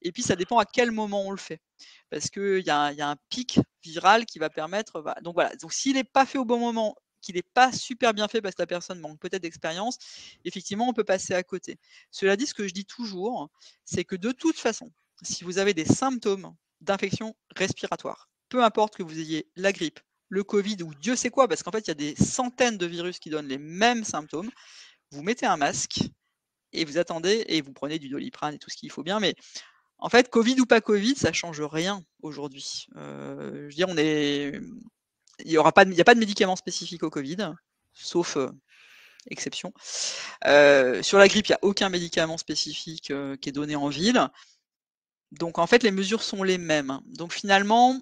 Et puis ça dépend à quel moment on le fait. Parce qu'il y a un pic viral qui va permettre. Donc voilà. Donc s'il n'est pas fait au bon moment, qu'il n'est pas super bien fait parce que la personne manque peut-être d'expérience, effectivement, on peut passer à côté. Cela dit, ce que je dis toujours, c'est que de toute façon, si vous avez des symptômes d'infection respiratoire, peu importe que vous ayez la grippe, le Covid ou Dieu sait quoi, parce qu'en fait, il y a des centaines de virus qui donnent les mêmes symptômes, vous mettez un masque et vous attendez et vous prenez du Doliprane et tout ce qu'il faut bien. Mais en fait, Covid ou pas Covid, ça change rien aujourd'hui. Je veux dire, il n'y a pas de médicament spécifique au Covid, sauf exception. Sur la grippe, il n'y a aucun médicament spécifique qui est donné en ville. Donc en fait, les mesures sont les mêmes. Donc finalement,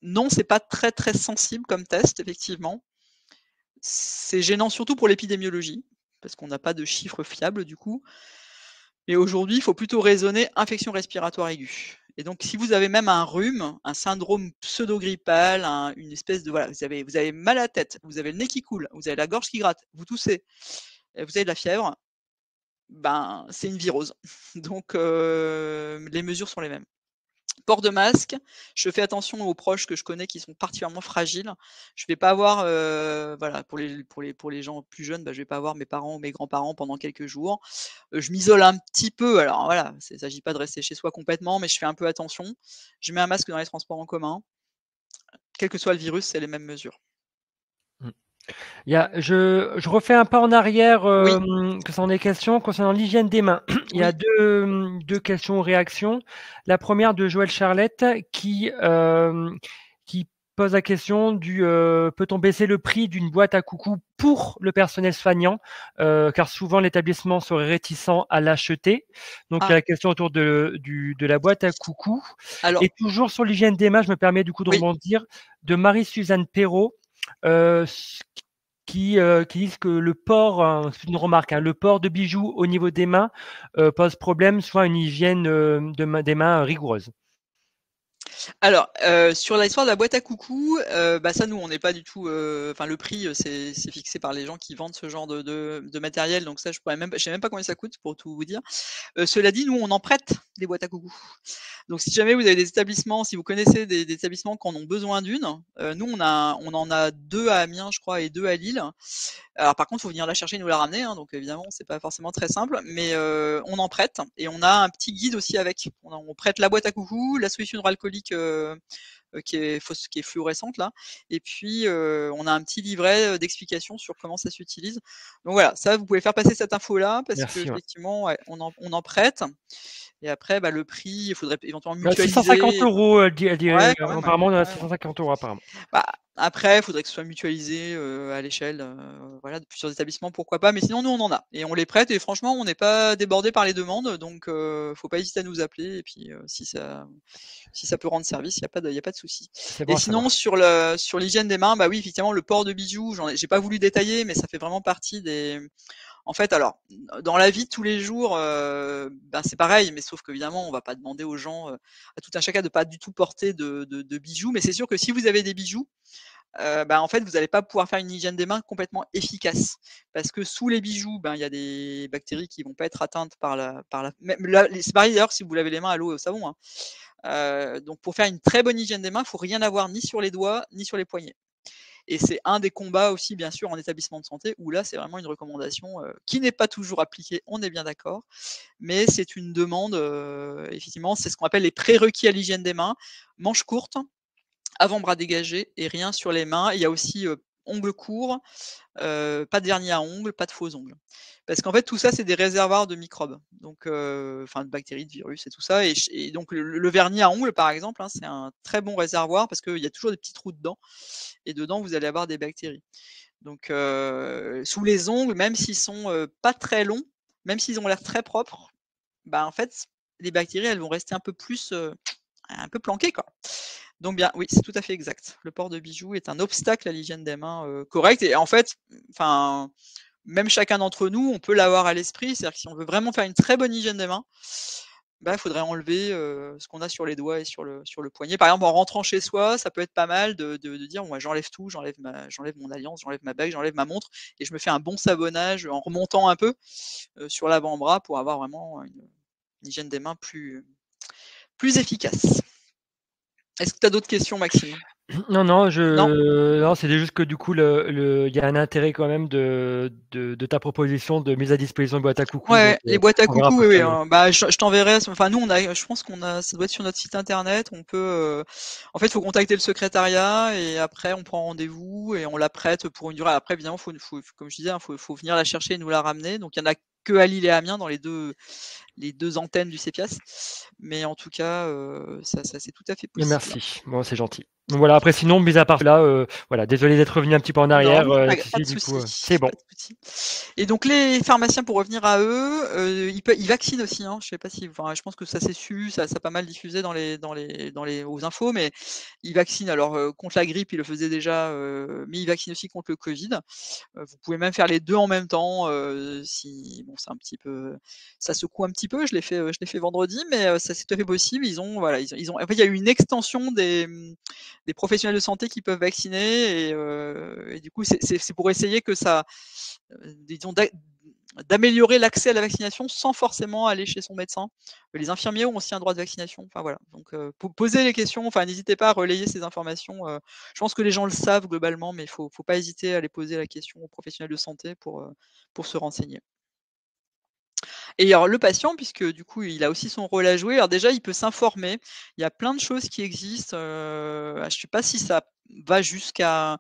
non, c'est pas très très sensible comme test, effectivement. C'est gênant surtout pour l'épidémiologie, parce qu'on n'a pas de chiffres fiables du coup. Mais aujourd'hui, il faut plutôt raisonner infection respiratoire aiguë. Et donc, si vous avez même un rhume, un syndrome pseudo-grippal, une espèce de voilà, vous avez mal à la tête, vous avez le nez qui coule, vous avez la gorge qui gratte, vous toussez, vous avez de la fièvre, ben c'est une virose. Donc, les mesures sont les mêmes. Port de masque, je fais attention aux proches que je connais qui sont particulièrement fragiles. Je vais pas avoir, voilà, pour les gens plus jeunes, bah, je vais pas avoir mes parents ou mes grands-parents pendant quelques jours. Je m'isole un petit peu, alors voilà, il ne s'agit pas de rester chez soi complètement, mais je fais un peu attention. Je mets un masque dans les transports en commun. Quel que soit le virus, c'est les mêmes mesures. Je refais un pas en arrière, Oui. que ça en est question concernant l'hygiène des mains. Il y a Oui. deux questions ou réactions. La première de Joël Charlette qui pose la question peut-on baisser le prix d'une boîte à coucou pour le personnel soignant, car souvent l'établissement serait réticent à l'acheter. Donc il y a Ah, la question autour de la boîte à coucou. alors, Et toujours sur l'hygiène des mains, je me permets du coup de oui. rebondir, de Marie-Suzanne Perrault, qui disent que le port, c'est une remarque, le port de bijoux au niveau des mains pose problème, soit une hygiène des mains rigoureuse. Alors, sur l'histoire de la boîte à coucou, bah, ça, nous, on n'est pas du tout, enfin, le prix, c'est fixé par les gens qui vendent ce genre de matériel, donc ça, je sais même pas combien ça coûte, pour tout vous dire. Cela dit, nous, on en prête des boîtes à coucou. Donc, si jamais vous avez des établissements, si vous connaissez des établissements qui en ont besoin d'une, nous, on en a 2 à Amiens, je crois, et 2 à Lille. Alors par contre, il faut venir la chercher et nous la ramener, donc évidemment, c'est pas forcément très simple, mais on en prête et on a un petit guide aussi avec. On prête la boîte à coucou, la solution hydroalcoolique qui est fluorescente là, et puis on a un petit livret d'explications sur comment ça s'utilise. Donc voilà, ça vous pouvez faire passer cette info là parce que Merci. Ouais. effectivement, ouais, on en prête. Et après, bah, le prix, il faudrait éventuellement 650 mutualiser. euros, elle dit, Ouais, quand même. Ouais. apparemment, Ouais, ouais. 650 euros apparemment. Bah, après, il faudrait que ce soit mutualisé à l'échelle voilà, de plusieurs établissements, pourquoi pas. Mais sinon, nous, on en a. Et on les prête. Et franchement, on n'est pas débordé par les demandes. Donc, faut pas hésiter à nous appeler. Et puis, si ça peut rendre service, il n'y a pas de souci. C'est bon Et à savoir. sinon, sur l'hygiène des mains, bah oui, effectivement, le port de bijoux, j'ai pas voulu détailler, mais ça fait vraiment partie des. En fait, alors, dans la vie de tous les jours, ben, c'est pareil, mais sauf qu'évidemment, on va pas demander aux gens, à tout un chacun de pas du tout porter de bijoux. Mais c'est sûr que si vous avez des bijoux, bah, en fait, vous n'allez pas pouvoir faire une hygiène des mains complètement efficace. Parce que sous les bijoux, ben, il y a des bactéries qui vont pas être atteintes même là, c'est pareil d'ailleurs si vous lavez les mains à l'eau et au savon, hein. Donc pour faire une très bonne hygiène des mains, il faut rien avoir ni sur les doigts, ni sur les poignets. Et c'est un des combats aussi, bien sûr, en établissement de santé, où là, c'est vraiment une recommandation qui n'est pas toujours appliquée, on est bien d'accord, mais c'est une demande, effectivement, c'est ce qu'on appelle les prérequis à l'hygiène des mains, manches courtes, avant-bras dégagés et rien sur les mains. Il y a aussi ongles courts, pas de vernis à ongles, pas de faux ongles. Parce qu'en fait, tout ça, c'est des réservoirs de microbes, donc enfin de bactéries, de virus et tout ça. Et donc le vernis à ongles, par exemple, hein, c'est un très bon réservoir parce qu'il y a toujours des petits trous dedans. Et dedans, vous allez avoir des bactéries. Donc sous les ongles, même s'ils sont pas très longs, même s'ils ont l'air très propres, bah en fait, les bactéries, elles vont rester un peu plus, un peu planquées, quoi. Donc bien, oui, c'est tout à fait exact. Le port de bijoux est un obstacle à l'hygiène des mains correcte. Et en fait, enfin, même chacun d'entre nous, on peut l'avoir à l'esprit. C'est-à-dire que si on veut vraiment faire une très bonne hygiène des mains, bah, il faudrait enlever, ce qu'on a sur les doigts et sur le poignet. Par exemple, en rentrant chez soi, ça peut être pas mal de dire: «Bon, bah, j'enlève tout, j'enlève mon alliance, j'enlève ma bague, j'enlève ma montre et je me fais un bon savonnage en remontant un peu, sur l'avant-bras pour avoir vraiment une hygiène des mains plus efficace». Est-ce que tu as d'autres questions, Maxime? Non, Non? non, c'est juste que du coup, il y a un intérêt quand même de ta proposition de mise à disposition de boîte à coucou, donc Ouais, les boîtes à on verra coucou, pour oui, oui, ça. bah, je t'enverrai, enfin nous je pense qu'on a ça doit être sur notre site internet, on peut, en fait, il faut contacter le secrétariat et après on prend rendez-vous et on la prête pour une durée. Après évidemment, faut comme je disais, hein, faut venir la chercher et nous la ramener. Donc il y en a que à Lille et à Amiens dans les deux antennes du CEPIAS. Mais en tout cas, ça c'est tout à fait Et possible. merci. Bon, c'est gentil. Donc voilà, après sinon, mis à part cela, voilà, désolé d'être revenu un petit peu en Non, arrière, mais pas si de du coup, c'est souci, bon. pas de souci. Et donc les pharmaciens, pour revenir à eux, ils vaccinent aussi, hein. Je sais pas si, enfin, je pense que ça s'est su, ça a pas mal diffusé dans les aux infos, mais ils vaccinent alors, contre la grippe, ils le faisaient déjà, mais ils vaccinent aussi contre le Covid. Vous pouvez même faire les 2 en même temps, si bon, c'est un petit peu, ça secoue un petit peu. Je l'ai fait vendredi, mais ça c'est tout à fait possible. Ils ont voilà, ils ont en fait, il y a eu une extension des professionnels de santé qui peuvent vacciner et du coup, c'est pour essayer que ça, disons d'améliorer l'accès à la vaccination sans forcément aller chez son médecin. Les infirmiers ont aussi un droit de vaccination. Enfin voilà, donc posez les questions, enfin n'hésitez pas à relayer ces informations. Je pense que les gens le savent globalement, mais il faut pas hésiter à aller poser la question aux professionnels de santé pour se renseigner. Et alors le patient, puisque du coup il a aussi son rôle à jouer, alors déjà il peut s'informer. Il y a plein de choses qui existent, je ne sais pas si ça va jusqu'à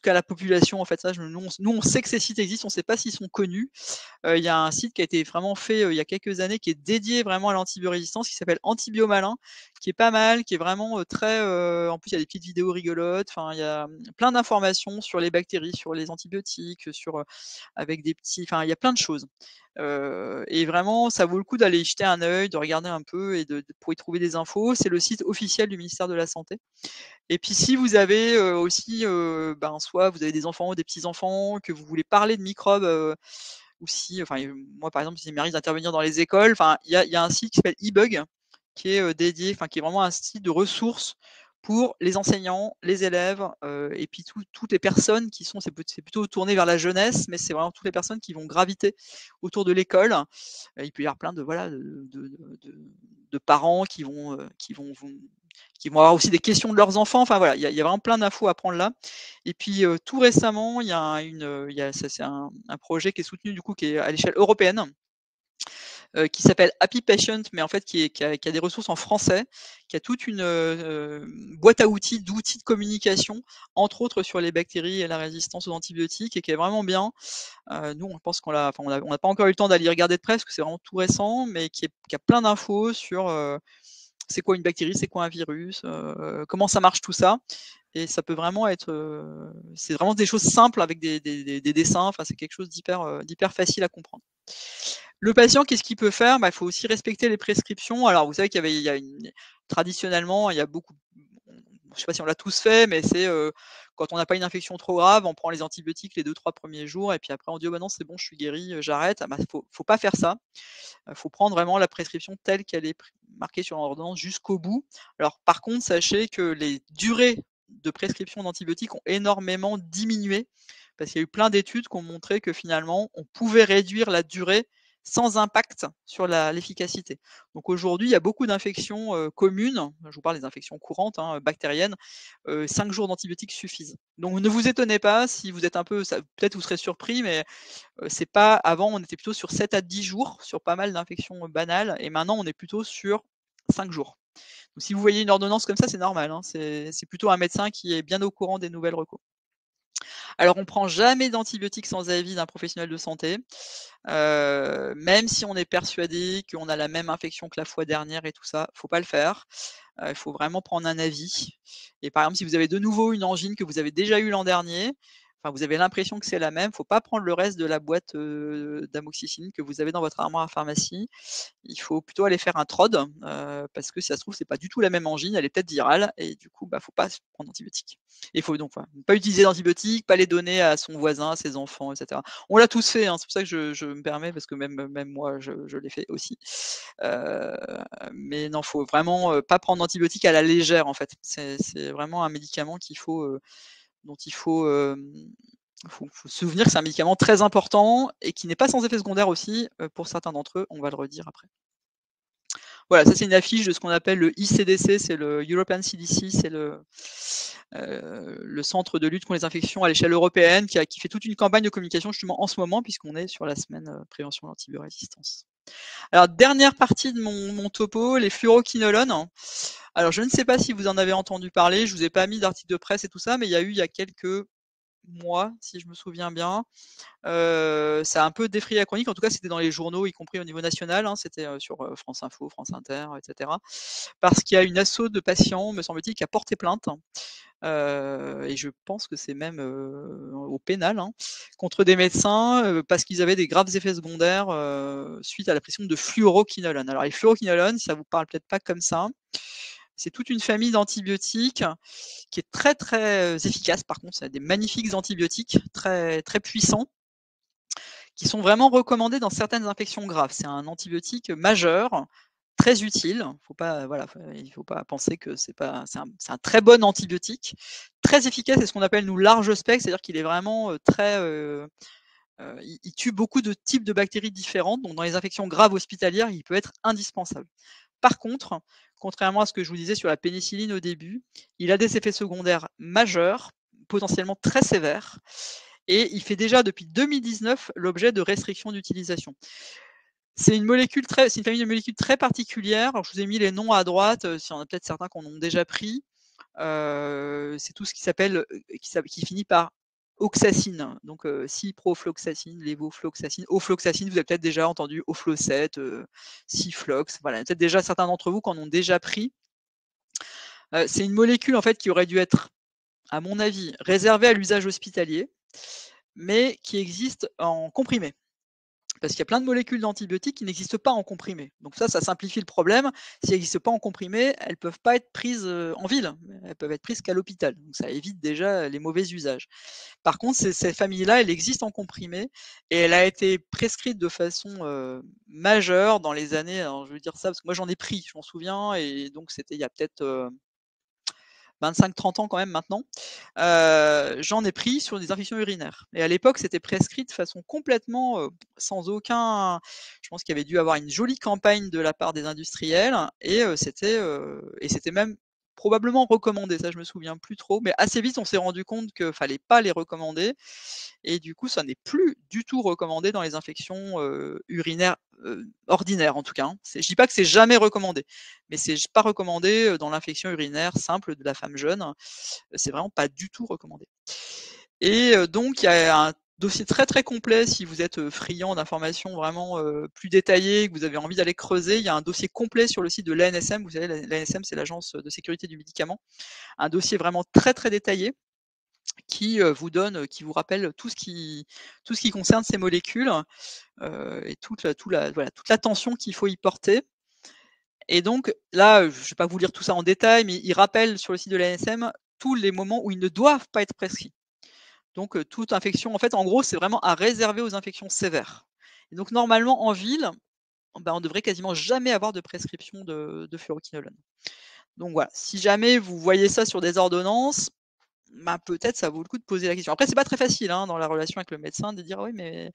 la population en fait, ça nous on sait que ces sites existent, on ne sait pas s'ils sont connus. Il y a un site qui a été vraiment fait, il y a quelques années, qui est dédié vraiment à l'antibiorésistance, qui s'appelle Antibiomalin, qui est pas mal, qui est vraiment, très, en plus il y a des petites vidéos rigolotes, enfin il y a, plein d'informations sur les bactéries, sur les antibiotiques, sur, avec des petits, enfin il y a plein de choses. Et vraiment ça vaut le coup d'aller y jeter un œil, de regarder un peu et de pour y trouver des infos. C'est le site officiel du ministère de la santé. Et puis si vous avez, aussi, ben, soit vous avez des enfants ou des petits-enfants, que vous voulez parler de microbes, ou si, enfin, moi par exemple, s'il m'arrive d'intervenir dans les écoles, enfin, il y a un site qui s'appelle eBug, qui est, dédié, enfin, qui est vraiment un site de ressources pour les enseignants, les élèves, et puis toutes les personnes qui sont, c'est plutôt tourné vers la jeunesse, mais c'est vraiment toutes les personnes qui vont graviter autour de l'école. Il peut y avoir plein de voilà, de parents qui vont avoir aussi des questions de leurs enfants. Enfin voilà, il y a vraiment plein d'infos à prendre là. Et puis, tout récemment, il y a il y a ça c'est un projet qui est soutenu du coup, qui est à l'échelle européenne, qui s'appelle Happy Patient, mais en fait qui a des ressources en français, qui a toute une, boîte à outils, d'outils de communication, entre autres sur les bactéries et la résistance aux antibiotiques et qui est vraiment bien. Nous on pense on n'a pas encore eu le temps d'aller regarder de près parce que c'est vraiment tout récent, mais qui a plein d'infos sur, c'est quoi une bactérie, c'est quoi un virus, comment ça marche tout ça. Et ça peut vraiment être, c'est vraiment des choses simples avec des dessins, enfin c'est quelque chose d'hyper facile à comprendre. Le patient, qu'est-ce qu'il peut faire? Bah, il faut aussi respecter les prescriptions. Alors vous savez il y a traditionnellement, il y a beaucoup, je sais pas si on l'a tous fait, mais c'est, quand on n'a pas une infection trop grave, on prend les antibiotiques les 2-3 premiers jours et puis après on dit: «Oh bah non, c'est bon, je suis guéri, j'arrête». Ah bah, faut pas faire ça. Faut prendre vraiment la prescription telle qu'elle est marquée sur l'ordonnance jusqu'au bout. Alors par contre, sachez que les durées de prescription d'antibiotiques ont énormément diminué parce qu'il y a eu plein d'études qui ont montré que finalement, on pouvait réduire la durée sans impact sur l'efficacité. Donc aujourd'hui, il y a beaucoup d'infections communes, je vous parle des infections courantes, hein, bactériennes, 5 jours d'antibiotiques suffisent. Donc ne vous étonnez pas si vous êtes un peu, peut-être vous serez surpris, mais c'est pas, avant on était plutôt sur 7 à 10 jours sur pas mal d'infections banales et maintenant on est plutôt sur 5 jours. Donc si vous voyez une ordonnance comme ça, c'est normal, hein, c'est plutôt un médecin qui est bien au courant des nouvelles recos. Alors on prend jamais d'antibiotiques sans avis d'un professionnel de santé, même si on est persuadé qu'on a la même infection que la fois dernière et tout ça, faut pas le faire. Il faut vraiment prendre un avis et par exemple, si vous avez de nouveau une angine que vous avez déjà eue l'an dernier, enfin vous avez l'impression que c'est la même, faut pas prendre le reste de la boîte d'amoxicilline que vous avez dans votre armoire à pharmacie. Il faut plutôt aller faire un TROD parce que si ça se trouve c'est pas du tout la même angine, elle est peut-être virale et du coup faut pas prendre d'antibiotiques. Il faut donc pas utiliser d'antibiotiques, pas les donner à son voisin, à ses enfants, etc. On l'a tous fait, hein, c'est pour ça que je me permets parce que même moi je l'ai fait aussi. Mais non, faut vraiment pas prendre d'antibiotiques à la légère en fait. C'est vraiment un médicament dont il faut faut se souvenir que c'est un médicament très important et qui n'est pas sans effet secondaire aussi pour certains d'entre eux, on va le redire après. Voilà, ça c'est une affiche de ce qu'on appelle le ICDC, c'est le European CDC, c'est le centre de lutte contre les infections à l'échelle européenne qui fait toute une campagne de communication justement en ce moment puisqu'on est sur la semaine prévention de l'antibiorésistance. Alors dernière partie de mon topo, les fluoroquinolones. Alors je ne sais pas si vous en avez entendu parler, je vous ai pas mis d'article de presse et tout ça, mais il y a quelques mois, si je me souviens bien. Ça a un peu défrayé la chronique, en tout cas c'était dans les journaux, y compris au niveau national, hein, c'était sur France Info, France Inter, etc. Parce qu'il y a une asso de patients, me semble-t-il, qui a porté plainte, et je pense que c'est même au pénal, hein, contre des médecins parce qu'ils avaient des graves effets secondaires suite à la pression de fluoroquinolone. Alors les fluoroquinolones, ça vous parle peut-être pas comme ça. C'est toute une famille d'antibiotiques qui est très très efficace. Par contre, c'est des magnifiques antibiotiques très très puissants qui sont vraiment recommandés dans certaines infections graves. C'est un antibiotique majeur, très utile. Il ne faut pas penser que c'est un très bon antibiotique, très efficace. C'est ce qu'on appelle nous large spectre, c'est-à-dire qu'il est vraiment il tue beaucoup de types de bactéries différentes. Donc dans les infections graves hospitalières, il peut être indispensable. Par contre, contrairement à ce que je vous disais sur la pénicilline au début, il a des effets secondaires majeurs, potentiellement très sévères, et il fait déjà depuis 2019 l'objet de restrictions d'utilisation. C'est une famille de molécules très particulière. Alors, je vous ai mis les noms à droite, il y en a peut-être certains qu'on a déjà pris. C'est tout ce qui finit par oxacine, donc ciprofloxacine, lévofloxacine, ofloxacine, vous avez peut-être déjà entendu oflocet, ciflox, voilà, peut-être déjà certains d'entre vous qui en ont déjà pris. C'est une molécule en fait qui aurait dû être, à mon avis, réservée à l'usage hospitalier, mais qui existe en comprimé. Parce qu'il y a plein de molécules d'antibiotiques qui n'existent pas en comprimé. Donc ça simplifie le problème. Si elles n'existent pas en comprimé, elles ne peuvent pas être prises en ville. Elles peuvent être prises qu'à l'hôpital. Donc ça évite déjà les mauvais usages. Par contre, cette famille-là, elle existe en comprimé et elle a été prescrite de façon majeure dans les années, alors je veux dire ça parce que moi j'en ai pris, je m'en souviens, et donc c'était il y a peut-être 25-30 ans quand même maintenant, j'en ai pris sur des infections urinaires. Et à l'époque, c'était prescrit de façon complètement sans aucun. Je pense qu'il y avait dû avoir une jolie campagne de la part des industriels et c'était même probablement recommandé. Ça, je me souviens plus trop, mais assez vite, on s'est rendu compte qu'il fallait pas les recommander et du coup, ça n'est plus du tout recommandé dans les infections urinaires ordinaires en tout cas. Je dis pas que c'est jamais recommandé, mais c'est pas recommandé dans l'infection urinaire simple de la femme jeune. C'est vraiment pas du tout recommandé. Et donc il y a un dossier très très complet si vous êtes friand d'informations vraiment plus détaillées, que vous avez envie d'aller creuser. Il y a un dossier complet sur le site de l'ANSM. Vous savez, l'ANSM, c'est l'Agence de sécurité du médicament. Un dossier vraiment très très détaillé qui vous rappelle tout ce qui concerne ces molécules et toute l'attention qu'il faut y porter. Et donc là, je ne vais pas vous lire tout ça en détail, mais il rappelle sur le site de l'ANSM tous les moments où ils ne doivent pas être prescrits. Donc toute infection, en fait, en gros, c'est vraiment à réserver aux infections sévères. Et donc normalement, en ville, on devrait quasiment jamais avoir de prescription de fluoroquinolone. Donc voilà, si jamais vous voyez ça sur des ordonnances, peut-être ça vaut le coup de poser la question. Après, c'est pas très facile dans la relation avec le médecin de dire oui, mais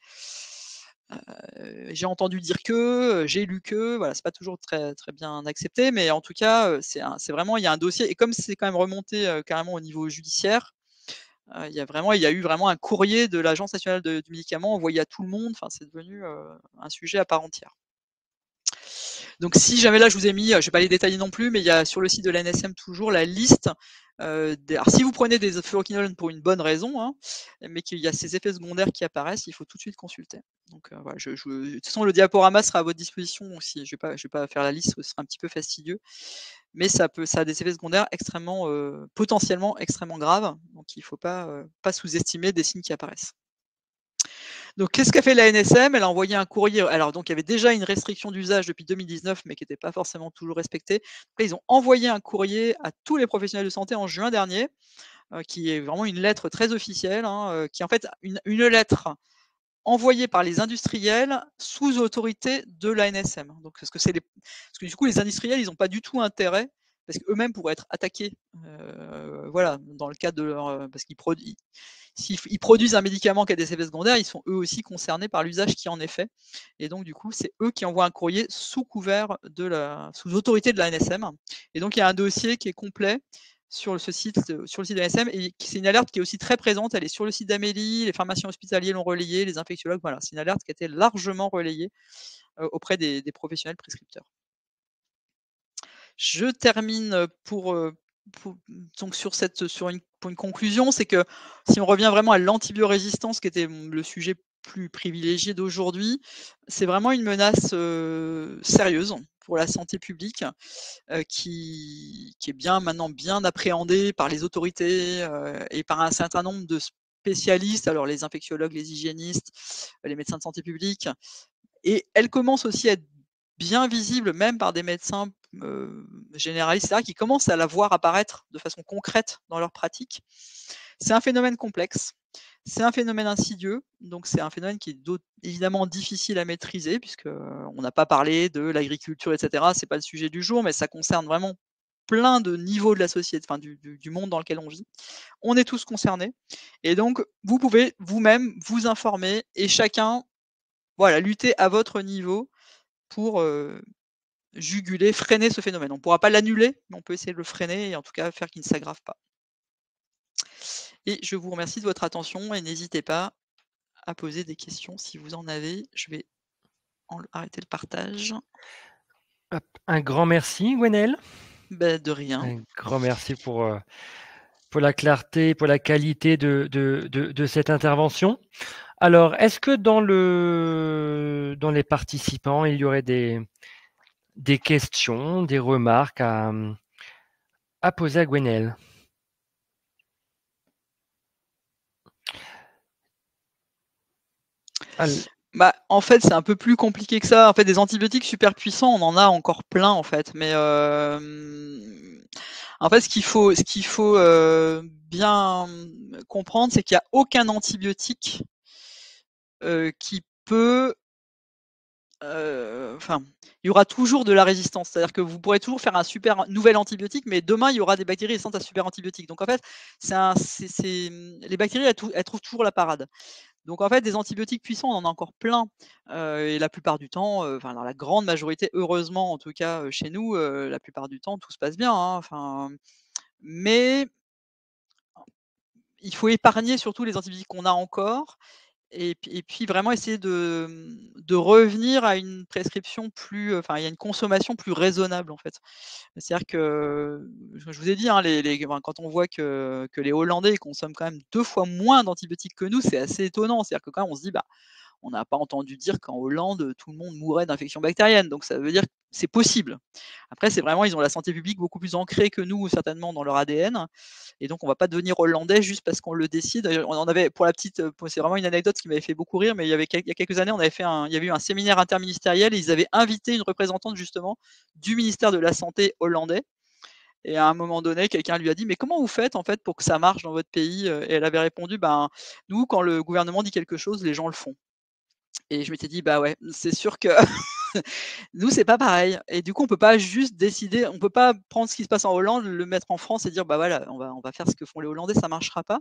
j'ai entendu dire que, j'ai lu que, voilà, c'est pas toujours très, très bien accepté, mais en tout cas, c'est vraiment, il y a un dossier, et comme c'est quand même remonté carrément au niveau judiciaire, il y a eu vraiment un courrier de l'Agence nationale du médicament envoyé à tout le monde, enfin, c'est devenu un sujet à part entière. Donc si jamais là je vous ai mis, je ne vais pas les détailler non plus, mais il y a sur le site de l'ANSM toujours la liste Alors, si vous prenez des fluoroquinolones pour une bonne raison, hein, mais qu'il y a ces effets secondaires qui apparaissent, il faut tout de suite consulter. Donc voilà, de toute façon, le diaporama sera à votre disposition aussi. Je vais pas faire la liste, ce sera un petit peu fastidieux, mais ça a des effets secondaires extrêmement, potentiellement extrêmement graves. Donc il ne faut pas sous-estimer des signes qui apparaissent. Donc, qu'est-ce qu'a fait la NSM? Elle a envoyé un courrier. Alors, donc, il y avait déjà une restriction d'usage depuis 2019, mais qui n'était pas forcément toujours respectée. Là, ils ont envoyé un courrier à tous les professionnels de santé en juin dernier, qui est vraiment une lettre très officielle, hein, qui est en fait une lettre envoyée par les industriels sous autorité de l'ANSM. Donc, parce que du coup, les industriels, ils n'ont pas du tout intérêt, parce qu'eux-mêmes pourraient être attaqués, voilà, dans le cadre de leur, parce qu'ils s'ils produisent un médicament qui a des effets secondaires, ils sont eux aussi concernés par l'usage qui en est fait. Et donc, du coup, c'est eux qui envoient un courrier sous autorité de l'ANSM. Et donc, il y a un dossier qui est complet sur le site de l'ANSM, et c'est une alerte qui est aussi très présente. Elle est sur le site d'Amélie, les pharmaciens hospitaliers l'ont relayée, les infectiologues, voilà. C'est une alerte qui a été largement relayée auprès des professionnels prescripteurs. Je termine donc pour une conclusion, c'est que si on revient vraiment à l'antibiorésistance, qui était le sujet plus privilégié d'aujourd'hui, c'est vraiment une menace sérieuse pour la santé publique, qui est maintenant bien appréhendée par les autorités et par un certain nombre de spécialistes, alors les infectiologues, les hygiénistes, les médecins de santé publique, et elle commence aussi à être bien visible même par des médecins généralistes, etc., qui commencent à la voir apparaître de façon concrète dans leur pratique. C'est un phénomène complexe, c'est un phénomène insidieux, donc c'est un phénomène qui est évidemment difficile à maîtriser, puisqu'on n'a pas parlé de l'agriculture, etc., c'est pas le sujet du jour, mais ça concerne vraiment plein de niveaux de la société, enfin du monde dans lequel on vit. On est tous concernés, et donc vous pouvez vous-même vous informer, et chacun, voilà, lutter à votre niveau pour juguler, freiner ce phénomène. On ne pourra pas l'annuler, mais on peut essayer de le freiner et en tout cas faire qu'il ne s'aggrave pas. Et je vous remercie de votre attention, et n'hésitez pas à poser des questions si vous en avez. Je vais arrêter le partage. Hop, un grand merci, Gwenaëlle. De rien. Un grand merci pour la clarté, pour la qualité de cette intervention. Alors, est-ce que dans les participants, il y aurait des questions, des remarques à poser à Gwenaëlle? En fait, c'est un peu plus compliqué que ça. En fait, des antibiotiques super puissants, on en a encore plein, en fait. Mais en fait, ce qu'il faut bien comprendre, c'est qu'il n'y a aucun antibiotique qui peut... Enfin, il y aura toujours de la résistance. C'est-à-dire que vous pourrez toujours faire un super nouvel antibiotique, mais demain, il y aura des bactéries résistantes à ce super antibiotique. Donc, en fait, les bactéries, elles trouvent toujours la parade. Donc en fait, des antibiotiques puissants, on en a encore plein, et la plupart du temps, enfin dans la grande majorité, heureusement en tout cas, chez nous, la plupart du temps, tout se passe bien, hein, enfin, mais il faut épargner surtout les antibiotiques qu'on a encore, et puis vraiment essayer de revenir à une prescription plus, enfin, il y a une consommation plus raisonnable, en fait. C'est-à-dire que, je vous ai dit, hein, quand on voit que les Hollandais consomment quand même 2 fois moins d'antibiotiques que nous, c'est assez étonnant. C'est-à-dire que quand même on se dit: «Bah, on n'a pas entendu dire qu'en Hollande, tout le monde mourait d'infection bactérienne», donc ça veut dire que c'est possible. Après, c'est vraiment, ils ont la santé publique beaucoup plus ancrée que nous, certainement, dans leur ADN, et donc on va pas devenir hollandais juste parce qu'on le décide. On en avait, pour la petite, c'est vraiment une anecdote qui m'avait fait beaucoup rire, mais il y a quelques années, il y avait eu un séminaire interministériel, et ils avaient invité une représentante justement du ministère de la Santé hollandais. Et à un moment donné, quelqu'un lui a dit: «Mais comment vous faites en fait pour que ça marche dans votre pays?» Et elle avait répondu: «Ben, nous, quand le gouvernement dit quelque chose, les gens le font». Et je m'étais dit: «Bah ouais, c'est sûr que nous, c'est pas pareil», et du coup, on peut pas juste décider, on peut pas prendre ce qui se passe en Hollande, le mettre en France et dire: «Bah voilà, on va faire ce que font les Hollandais», ça marchera pas.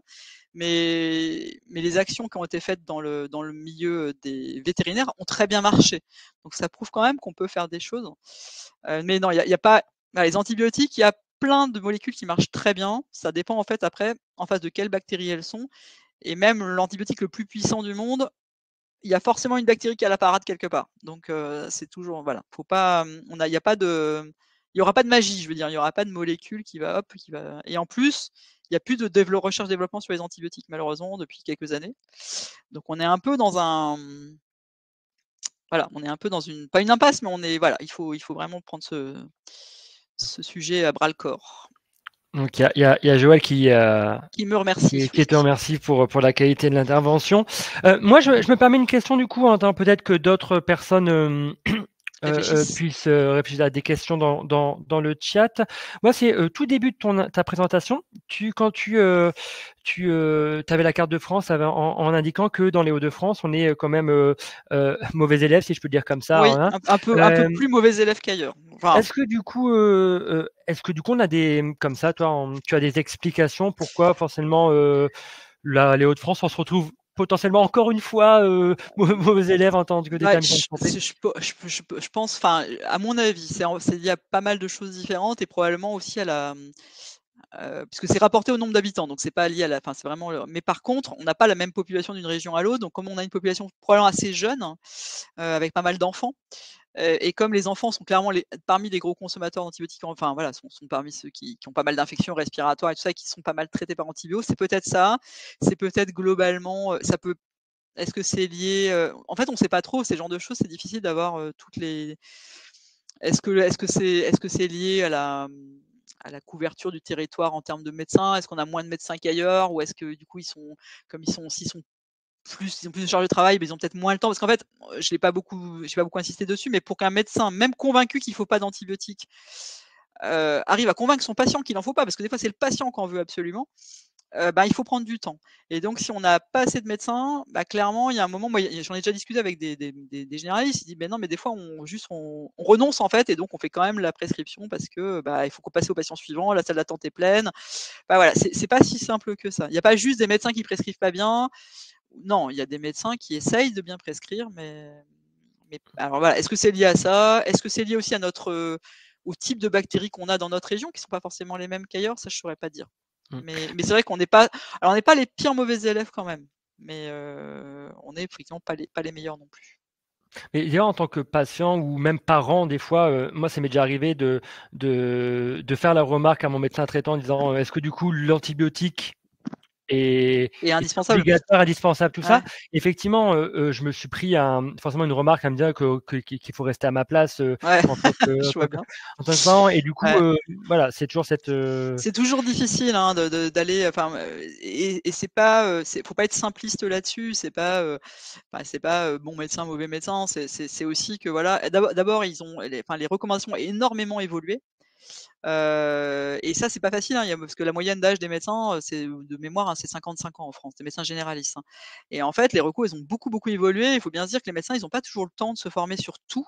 Mais les actions qui ont été faites dans le milieu des vétérinaires ont très bien marché. Donc ça prouve quand même qu'on peut faire des choses. Mais non, il y a pas, bah, les antibiotiques, il y a plein de molécules qui marchent très bien. Ça dépend en fait après, en face de quelles bactéries elles sont, et même l'antibiotique le plus puissant du monde, il y a forcément une bactérie qui a la parade quelque part. Donc c'est toujours, voilà, faut pas, il n'y a pas il y aura pas de magie, je veux dire, il y aura pas de molécule qui va et en plus, il y a plus de recherche-développement sur les antibiotiques malheureusement depuis quelques années. Donc on est un peu dans voilà, on est un peu dans pas une impasse, mais voilà, il faut vraiment prendre ce sujet à bras le corps. Donc il y a Joël Qui me remercie, oui. qui te remercie pour la qualité de l'intervention. Moi, je me permets une question du coup, en attendant peut-être que d'autres personnes Réfléchisse. puissent réfléchir à des questions dans le chat. Moi, c'est tout début de ta présentation. Quand tu avais la carte de France en indiquant que dans les Hauts-de-France, on est quand même mauvais élèves, si je peux dire comme ça. Oui, Hein. un peu plus mauvais élève qu'ailleurs. Enfin, Est-ce que du coup, on a comme ça, toi, tu as des explications pourquoi forcément les Hauts-de-France, on se retrouve potentiellement encore une fois mauvais élèves en tant que bah, déterminant de santé? je pense, enfin, à mon avis, il y a pas mal de choses différentes et probablement aussi à puisque c'est rapporté au nombre d'habitants, donc c'est pas lié enfin, c'est vraiment mais par contre, on n'a pas la même population d'une région à l'autre, donc comme on a une population probablement assez jeune, avec pas mal d'enfants, et comme les enfants sont clairement parmi les gros consommateurs d'antibiotiques, enfin voilà, sont parmi ceux qui ont pas mal d'infections respiratoires et tout ça, et qui sont pas mal traités par antibio, c'est peut-être ça. C'est peut-être globalement, ça peut est-ce que c'est lié, en fait, on sait pas trop, ces genres de choses, c'est difficile d'avoir, toutes les est-ce que c'est lié à la couverture du territoire en termes de médecins? Est-ce qu'on a moins de médecins qu'ailleurs? Ou est-ce que du coup comme ils ont plus de charge de travail, mais ils ont peut-être moins le temps? Parce qu'en fait, j'ai pas beaucoup insisté dessus, mais pour qu'un médecin, même convaincu qu'il faut pas d'antibiotiques, arrive à convaincre son patient qu'il en faut pas, parce que des fois c'est le patient qui en veut absolument, bah, il faut prendre du temps. Et donc si on n'a pas assez de médecins, bah, clairement, il y a un moment, moi, j'en ai déjà discuté avec des généralistes, ils disent: «Mais non, mais des fois on renonce en fait et donc on fait quand même la prescription parce que, bah, il faut qu'on passe au patient suivant, la salle d'attente est pleine». Bah, voilà, c'est pas si simple que ça. Il y a pas juste des médecins qui prescrivent pas bien. Non, il y a des médecins qui essayent de bien prescrire, mais alors voilà, est-ce que c'est lié à ça? Est-ce que c'est lié aussi à au type de bactéries qu'on a dans notre région qui sont pas forcément les mêmes qu'ailleurs? Ça, je saurais pas dire. Mmh. Mais c'est vrai qu'on n'est pas alors on n'est pas les pires mauvais élèves quand même, mais on est effectivement pas les meilleurs non plus. Mais d'ailleurs, en tant que patient ou même parent, des fois, moi, ça m'est déjà arrivé de faire la remarque à mon médecin traitant en disant, est-ce que du coup l'antibiotique Et est indispensable. obligatoire, indispensable, tout ça? Ouais, Effectivement, je me suis pris forcément une remarque à me dire qu'il faut rester à ma place, ouais, en tant que je vois bien. en tant que parent et du coup, Ouais. voilà, c'est toujours cette, C'est toujours difficile, hein, d'aller, enfin, et c'est pas, faut pas être simpliste là-dessus. C'est pas, bon médecin, mauvais médecin. C'est aussi que voilà, d'abord ils ont les recommandations ont énormément évolué. Et ça, c'est pas facile, hein, parce que la moyenne d'âge des médecins, c'est de mémoire, hein, c'est 55 ans en France, des médecins généralistes, hein. Et en fait, les recours, ils ont beaucoup, beaucoup évolué. Il faut bien se dire que les médecins, ils ont pas toujours le temps de se former sur tout.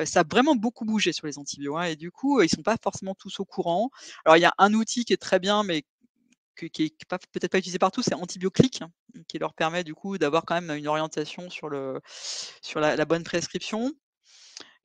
Ça a vraiment beaucoup bougé sur les antibiotiques, hein, et du coup, ils sont pas forcément tous au courant. Alors il y a un outil qui est très bien, mais qui est pas peut-être pas utilisé partout, c'est AntibioClick, hein, qui leur permet du coup d'avoir quand même une orientation sur la bonne prescription.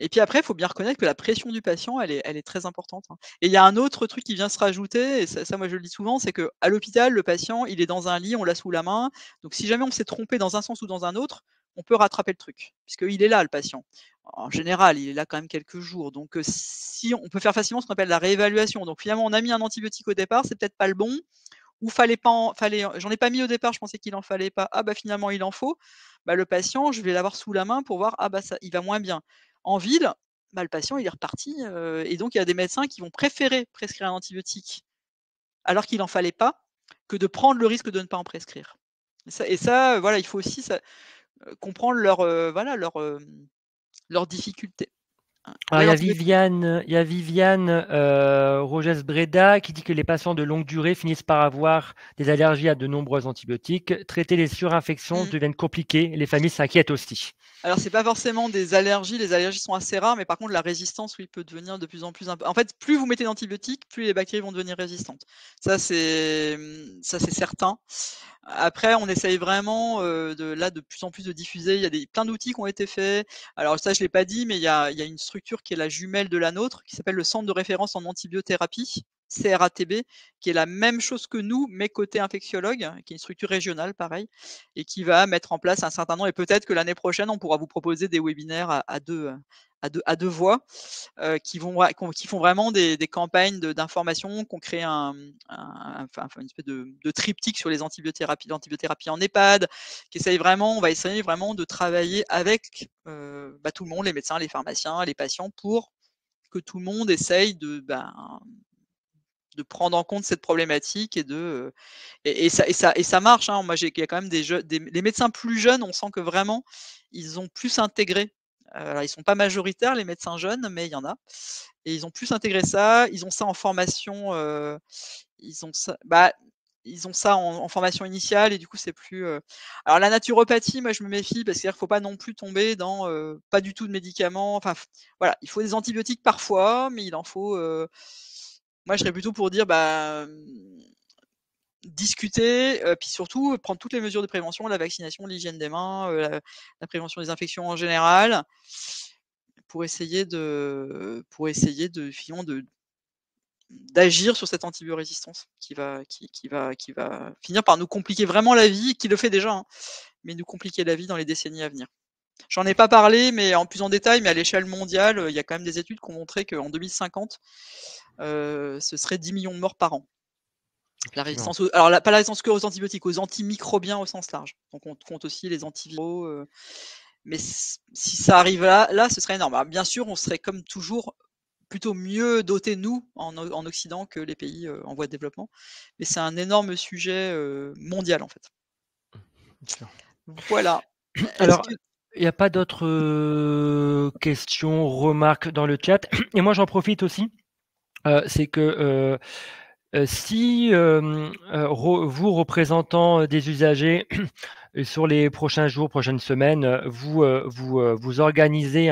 Et puis après, il faut bien reconnaître que la pression du patient, elle est très importante, hein. Et il y a un autre truc qui vient se rajouter, et ça moi je le dis souvent, c'est qu'à l'hôpital, le patient, il est dans un lit, on l'a sous la main. Donc si jamais on s'est trompé dans un sens ou dans un autre, on peut rattraper le truc, puisqu'il est là, le patient. En général, il est là quand même quelques jours. Donc si on peut faire facilement ce qu'on appelle la réévaluation. Donc finalement, on a mis un antibiotique au départ, c'est peut-être pas le bon, ou fallait pas j'en ai pas mis au départ, je pensais qu'il en fallait pas. Ah bah finalement il en faut. Bah le patient, je vais l'avoir sous la main pour voir, ah bah ça, il va moins bien. En ville, bah le patient il est reparti, et donc il y a des médecins qui vont préférer prescrire un antibiotique alors qu'il en fallait pas, que de prendre le risque de ne pas en prescrire. Et ça, voilà, il faut aussi comprendre voilà, leurs difficultés, hein. Alors, il y a Viviane Roges Breda qui dit que les patients de longue durée finissent par avoir des allergies à de nombreux antibiotiques. Traiter les surinfections Mmh. devient compliqué. Les familles s'inquiètent aussi. Alors c'est pas forcément des allergies, les allergies sont assez rares, mais par contre la résistance, oui, peut devenir de plus en plus en fait, plus vous mettez d'antibiotiques, plus les bactéries vont devenir résistantes. Ça c'est certain. Après, on essaye vraiment, de plus en plus de diffuser. Il y a plein d'outils qui ont été faits. Alors ça, je l'ai pas dit, mais il y a une structure qui est la jumelle de la nôtre, qui s'appelle le Centre de référence en antibiothérapie, CRATB, qui est la même chose que nous, mais côté infectiologue, qui est une structure régionale, pareil, et qui va mettre en place un certain nombre. Et peut-être que l'année prochaine, on pourra vous proposer des webinaires à deux voix, qui font vraiment des campagnes d'information, qu'on crée une espèce de triptyque sur les antibiothérapies, l'antibiothérapie en EHPAD, on va essayer vraiment de travailler avec tout le monde, les médecins, les pharmaciens, les patients, pour que tout le monde essaye de prendre en compte cette problématique et ça marche. Hein. Moi, il y a quand même les médecins plus jeunes, on sent que vraiment ils ont plus intégré. Alors, ils sont pas majoritaires, les médecins jeunes, mais il y en a. Et ils ont plus intégré ça. Ils ont ça en formation. Ils ont ça en formation initiale et du coup c'est plus. Alors la naturopathie, moi je me méfie parce qu'il faut pas non plus tomber dans pas du tout de médicaments. Enfin voilà, il faut des antibiotiques parfois, mais il en faut. Moi je serais plutôt pour dire discuter, puis surtout prendre toutes les mesures de prévention, la vaccination, l'hygiène des mains, la prévention des infections en général, pour essayer finalement d'agir sur cette antibiorésistance qui va finir par nous compliquer vraiment la vie, qui le fait déjà, hein, mais nous compliquer la vie dans les décennies à venir. J'en ai pas parlé, mais en plus en détail, mais à l'échelle mondiale, il y a quand même des études qui ont montré qu'en 2050, ce serait 10 millions de morts par an. La résistance pas la résistance que aux antibiotiques, aux antimicrobiens au sens large. Donc on compte aussi les antiviraux. Mais si ça arrive là, ce serait énorme. Alors, bien sûr, on serait comme toujours plutôt mieux dotés, nous, en Occident, que les pays en voie de développement. Mais c'est un énorme sujet mondial, en fait. Voilà. Alors, il n'y a pas d'autres questions, remarques dans le chat. Et moi, j'en profite aussi. C'est que si vous, représentants des usagers, sur les prochains jours, prochaines semaines, vous organisez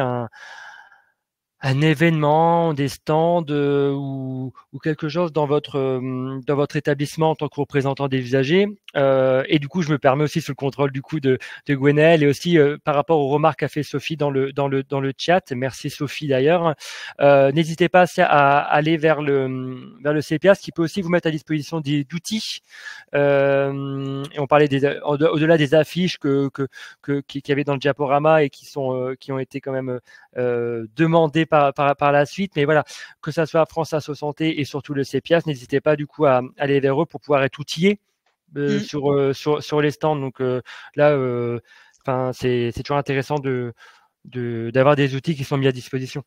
un événement, des stands ou quelque chose dans votre établissement en tant que représentant des usagers. Et du coup, je me permets aussi sous le contrôle du coup de Gwenaëlle et aussi par rapport aux remarques qu'a fait Sophie dans le chat. Merci Sophie d'ailleurs. N'hésitez pas à aller vers le CPAS qui peut aussi vous mettre à disposition d'outils. Et on parlait au-delà des affiches qu'il y avait dans le diaporama et qui ont été quand même demandées par la suite, mais voilà, que ça soit France Asso Santé et surtout le CPIAS, n'hésitez pas du coup à aller vers eux pour pouvoir être outillés sur les stands. Donc là, c'est toujours intéressant d'avoir des outils qui sont mis à disposition.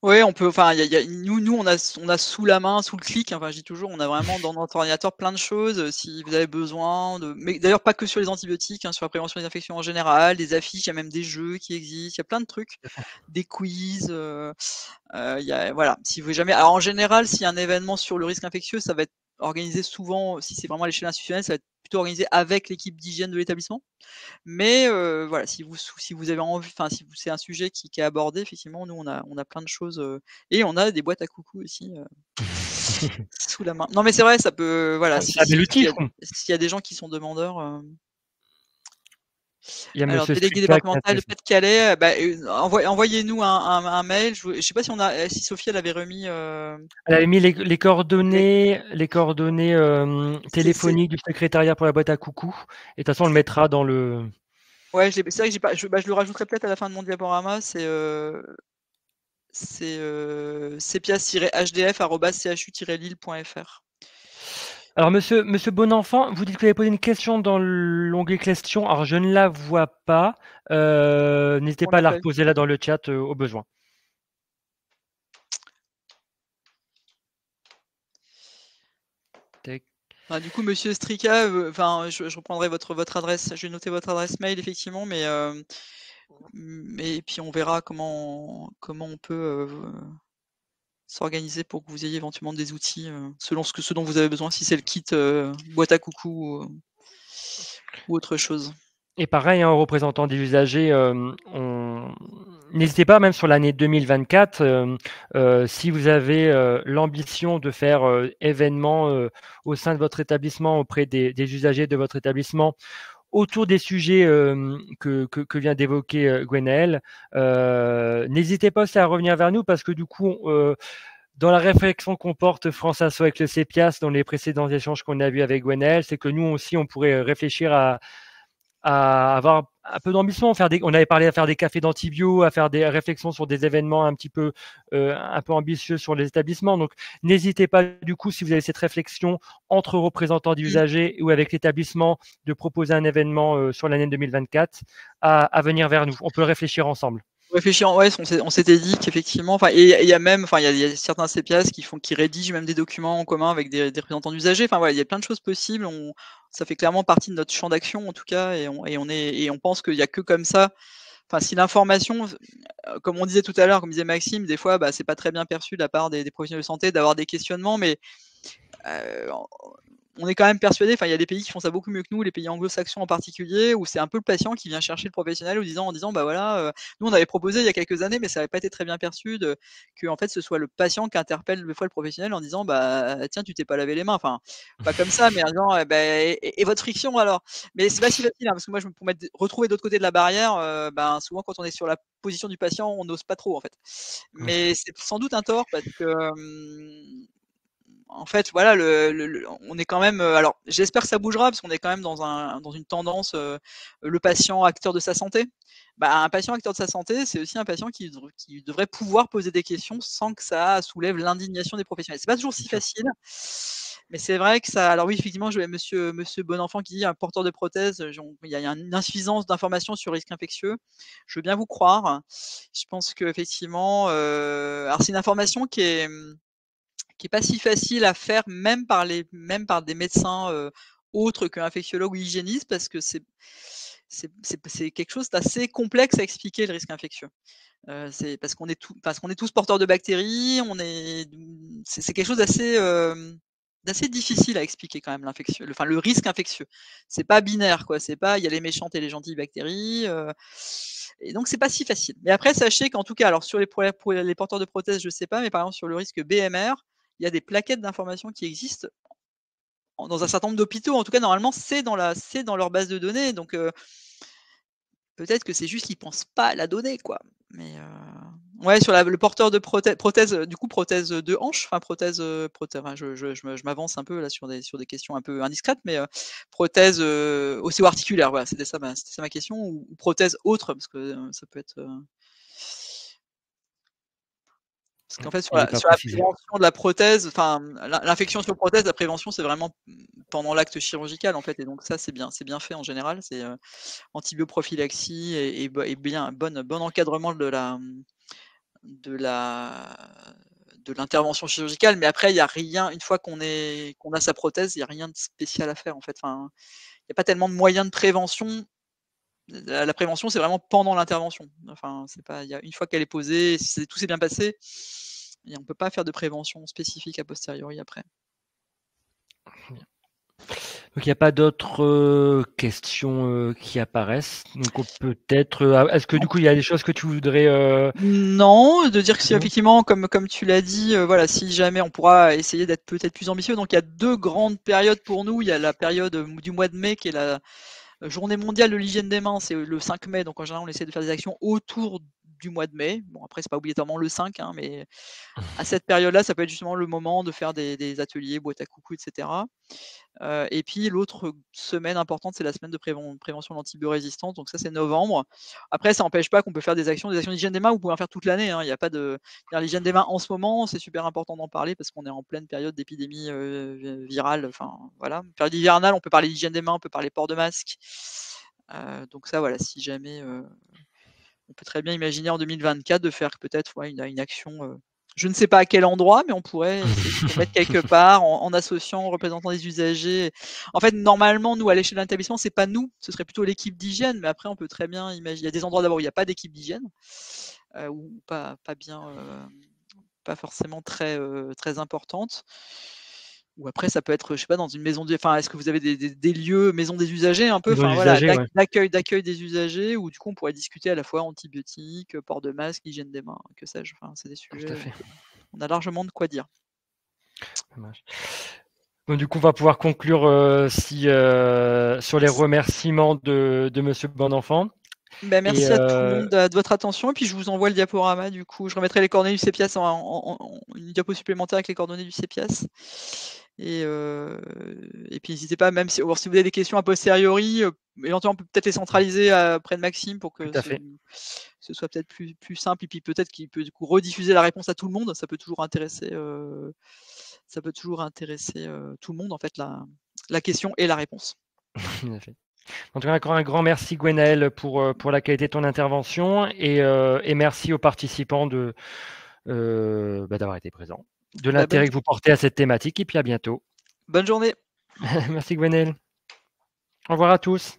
Oui, on peut. Enfin, nous, on a sous la main, sous le clic. Enfin, je dis toujours, on a vraiment dans notre ordinateur plein de choses. Si vous avez besoin mais d'ailleurs pas que sur les antibiotiques, hein, sur la prévention des infections en général, des affiches, il y a même des jeux qui existent. Il y a plein de trucs, des quiz. Voilà. Si vous jamais. Alors en général, s'il y a un événement sur le risque infectieux, ça va être organisé souvent. Si c'est vraiment à l'échelle institutionnelle, ça va être plutôt organisé avec l'équipe d'hygiène de l'établissement. Mais voilà, si vous avez envie, enfin si c'est un sujet qui est abordé, effectivement, nous on a plein de choses et on a des boîtes à coucou aussi sous la main. Non mais c'est vrai, ça peut, voilà, s'il y a des gens qui sont demandeurs. Alors délégué départemental de Pas-de-Calais, envoyez-nous un mail. Je sais pas si Sophie elle avait remis. Elle avait mis les coordonnées téléphoniques du secrétariat pour la boîte à coucou. Et de toute façon, on le mettra dans le. Ouais, c'est vrai que je le rajouterai peut-être à la fin de mon diaporama. C'est cpias-hdf@chu-lille.fr. Alors, monsieur Bonenfant, vous dites que vous avez posé une question dans l'onglet questions. Alors, je ne la vois pas. N'hésitez pas à la reposer là dans le chat au besoin. Du coup, monsieur Strika, je reprendrai votre adresse. Je vais noter votre adresse mail effectivement, mais puis on verra comment on peut s'organiser pour que vous ayez éventuellement des outils selon ce dont vous avez besoin, si c'est le kit boîte à coucou ou autre chose. Et pareil, aux représentants des usagers, n'hésitez pas, même sur l'année 2024, si vous avez l'ambition de faire événements au sein de votre établissement auprès des usagers de votre établissement autour des sujets que vient d'évoquer Gwenaëlle, n'hésitez pas aussi à revenir vers nous parce que du coup, dans la réflexion qu'on porte France Asso avec le CEPIAS dans les précédents échanges qu'on a vus avec Gwenaëlle, c'est que nous aussi, on pourrait réfléchir à avoir un peu d'ambition, on avait parlé à faire des cafés d'antibio, à faire des réflexions sur des événements un peu ambitieux sur les établissements. Donc, n'hésitez pas, du coup, si vous avez cette réflexion entre représentants d'usagers ou avec l'établissement, de proposer un événement sur l'année 2024 à venir vers nous. On peut réfléchir ensemble. Réfléchir, ouais, on s'était dit qu'effectivement, enfin, et il y a même, enfin, il y a certains CPAS qui rédigent même des documents en commun avec des représentants d'usagers. Enfin, voilà, il y a plein de choses possibles. Ça fait clairement partie de notre champ d'action, en tout cas, et on pense qu'il y a que comme ça. Enfin, si l'information, comme on disait tout à l'heure, comme disait Maxime, des fois, c'est pas très bien perçu de la part des professionnels de santé d'avoir des questionnements, mais on est quand même persuadé, enfin, il y a des pays qui font ça beaucoup mieux que nous, les pays anglo-saxons en particulier, où c'est un peu le patient qui vient chercher le professionnel en disant bah voilà, nous on avait proposé il y a quelques années, mais ça n'avait pas été très bien perçu que en fait ce soit le patient qui interpelle des fois le professionnel en disant bah tiens, tu t'es pas lavé les mains, enfin pas comme ça, mais en disant et votre friction alors. Mais c'est pas si facile, hein, parce que moi pour retrouver d'autre côté de la barrière, souvent quand on est sur la position du patient, on n'ose pas trop en fait. Mais c'est sans doute un tort parce que en fait, voilà, on est quand même. Alors, j'espère que ça bougera parce qu'on est quand même dans une tendance. Le patient acteur de sa santé. Un patient acteur de sa santé, c'est aussi un patient qui devrait pouvoir poser des questions sans que ça soulève l'indignation des professionnels. C'est pas toujours si facile, mais c'est vrai que ça. Alors oui, effectivement, je vais Monsieur Bonenfant qui dit un porteur de prothèse. Il y a une insuffisance d'informations sur le risque infectieux. Je veux bien vous croire. Je pense que effectivement, alors c'est une information qui est pas si facile à faire même par des médecins autres qu'infectiologues ou hygiénistes parce que c'est quelque chose d'assez complexe à expliquer le risque infectieux. C'est parce qu'on est tous porteurs de bactéries, c'est quelque chose d'assez difficile à expliquer quand même le risque infectieux. C'est pas binaire quoi, c'est pas il y a les méchantes et les gentilles bactéries. Et donc c'est pas si facile. Mais après sachez qu'en tout cas, alors pour les porteurs de prothèses, je sais pas, mais par exemple sur le risque BMR, il y a des plaquettes d'informations qui existent dans un certain nombre d'hôpitaux. En tout cas, normalement, c'est dans leur base de données. Donc peut-être que c'est juste qu'ils pensent pas à la donner, quoi. Mais ouais, sur le porteur de prothèse, du coup prothèse de hanche, enfin je m'avance un peu là sur des questions un peu indiscrètes, mais prothèse osseo-articulaire, voilà, c'était ça ma question, ou prothèse autre, parce que ça peut être. Parce qu'en fait, sur la prévention de la prothèse, enfin, l'infection sur prothèse, la prévention, c'est vraiment pendant l'acte chirurgical, en fait. Et donc ça, c'est bien fait en général. C'est antibioprophylaxie et bien bon encadrement de l'intervention chirurgicale. Mais après, il y a rien. Une fois qu'on a sa prothèse, il y a rien de spécial à faire, en fait. Enfin, il y a pas tellement de moyens de prévention. La prévention, c'est vraiment pendant l'intervention. Enfin, c'est pas. Une fois qu'elle est posée, si tout s'est bien passé. Et on ne peut pas faire de prévention spécifique a posteriori après. Donc il n'y a pas d'autres questions qui apparaissent. Donc peut-être. Est-ce que du coup il y a des choses que tu voudrais Non, de dire que si effectivement, comme tu l'as dit, voilà, si jamais on pourra essayer d'être peut-être plus ambitieux. Donc il y a 2 grandes périodes pour nous. Il y a la période du mois de mai qui est la Journée mondiale de l'hygiène des mains, c'est le 5 mai. Donc en général, on essaie de faire des actions autour du mois de mai. Bon, après, c'est pas obligatoirement le 5, hein, mais à cette période-là, ça peut être justement le moment de faire des ateliers, boîte à coucou, etc. Et puis l'autre semaine importante, c'est la semaine de prévention de l'antibiorésistance. Donc ça, c'est novembre. Après, ça n'empêche pas qu'on peut faire des actions d'hygiène des mains. Vous pouvez en faire toute l'année. Hein. Il n'y a pas de l'hygiène des mains en ce moment. C'est super important d'en parler parce qu'on est en pleine période d'épidémie virale. Enfin voilà, période hivernale. On peut parler d'hygiène des mains, on peut parler port de masque. Donc ça, voilà, si jamais on peut très bien imaginer en 2024 de faire peut-être une action. Je ne sais pas à quel endroit, mais on pourrait essayer de se mettre quelque part en associant représentants des usagers. En fait, normalement, nous, à l'échelle de l'établissement, c'est pas nous, ce serait plutôt l'équipe d'hygiène, mais après, on peut très bien imaginer. Il y a des endroits d'abord où il n'y a pas d'équipe d'hygiène, ou pas forcément très, très importante. Ou après, ça peut être, je sais pas, dans une maison enfin, est-ce que vous avez des lieux, maison des usagers un peu, enfin voilà, d'accueil des usagers, où du coup on pourrait discuter à la fois antibiotiques, port de masque, hygiène des mains, que sais-je. Enfin, c'est des sujets. On a largement de quoi dire. Bon, du coup, on va pouvoir conclure sur les remerciements de Monsieur Bonenfant. Merci à tout le monde de votre attention. Et puis, je vous envoie le diaporama. Du coup, je remettrai les coordonnées du CEPIAS une diapo supplémentaire avec les coordonnées du CEPIAS. Et puis, n'hésitez pas, même si vous avez des questions a posteriori, éventuellement, on peut peut-être les centraliser auprès de Maxime pour que ce soit peut-être plus simple. Et puis, peut-être qu'il peut du coup rediffuser la réponse à tout le monde. Ça peut toujours intéresser, tout le monde, en fait, la question et la réponse. En tout cas, encore un grand merci Gwenaëlle pour la qualité de ton intervention et merci aux participants d'avoir été présents, de l'intérêt que vous portez à cette thématique et puis à bientôt. Bonne journée. Merci Gwenaëlle. Au revoir à tous.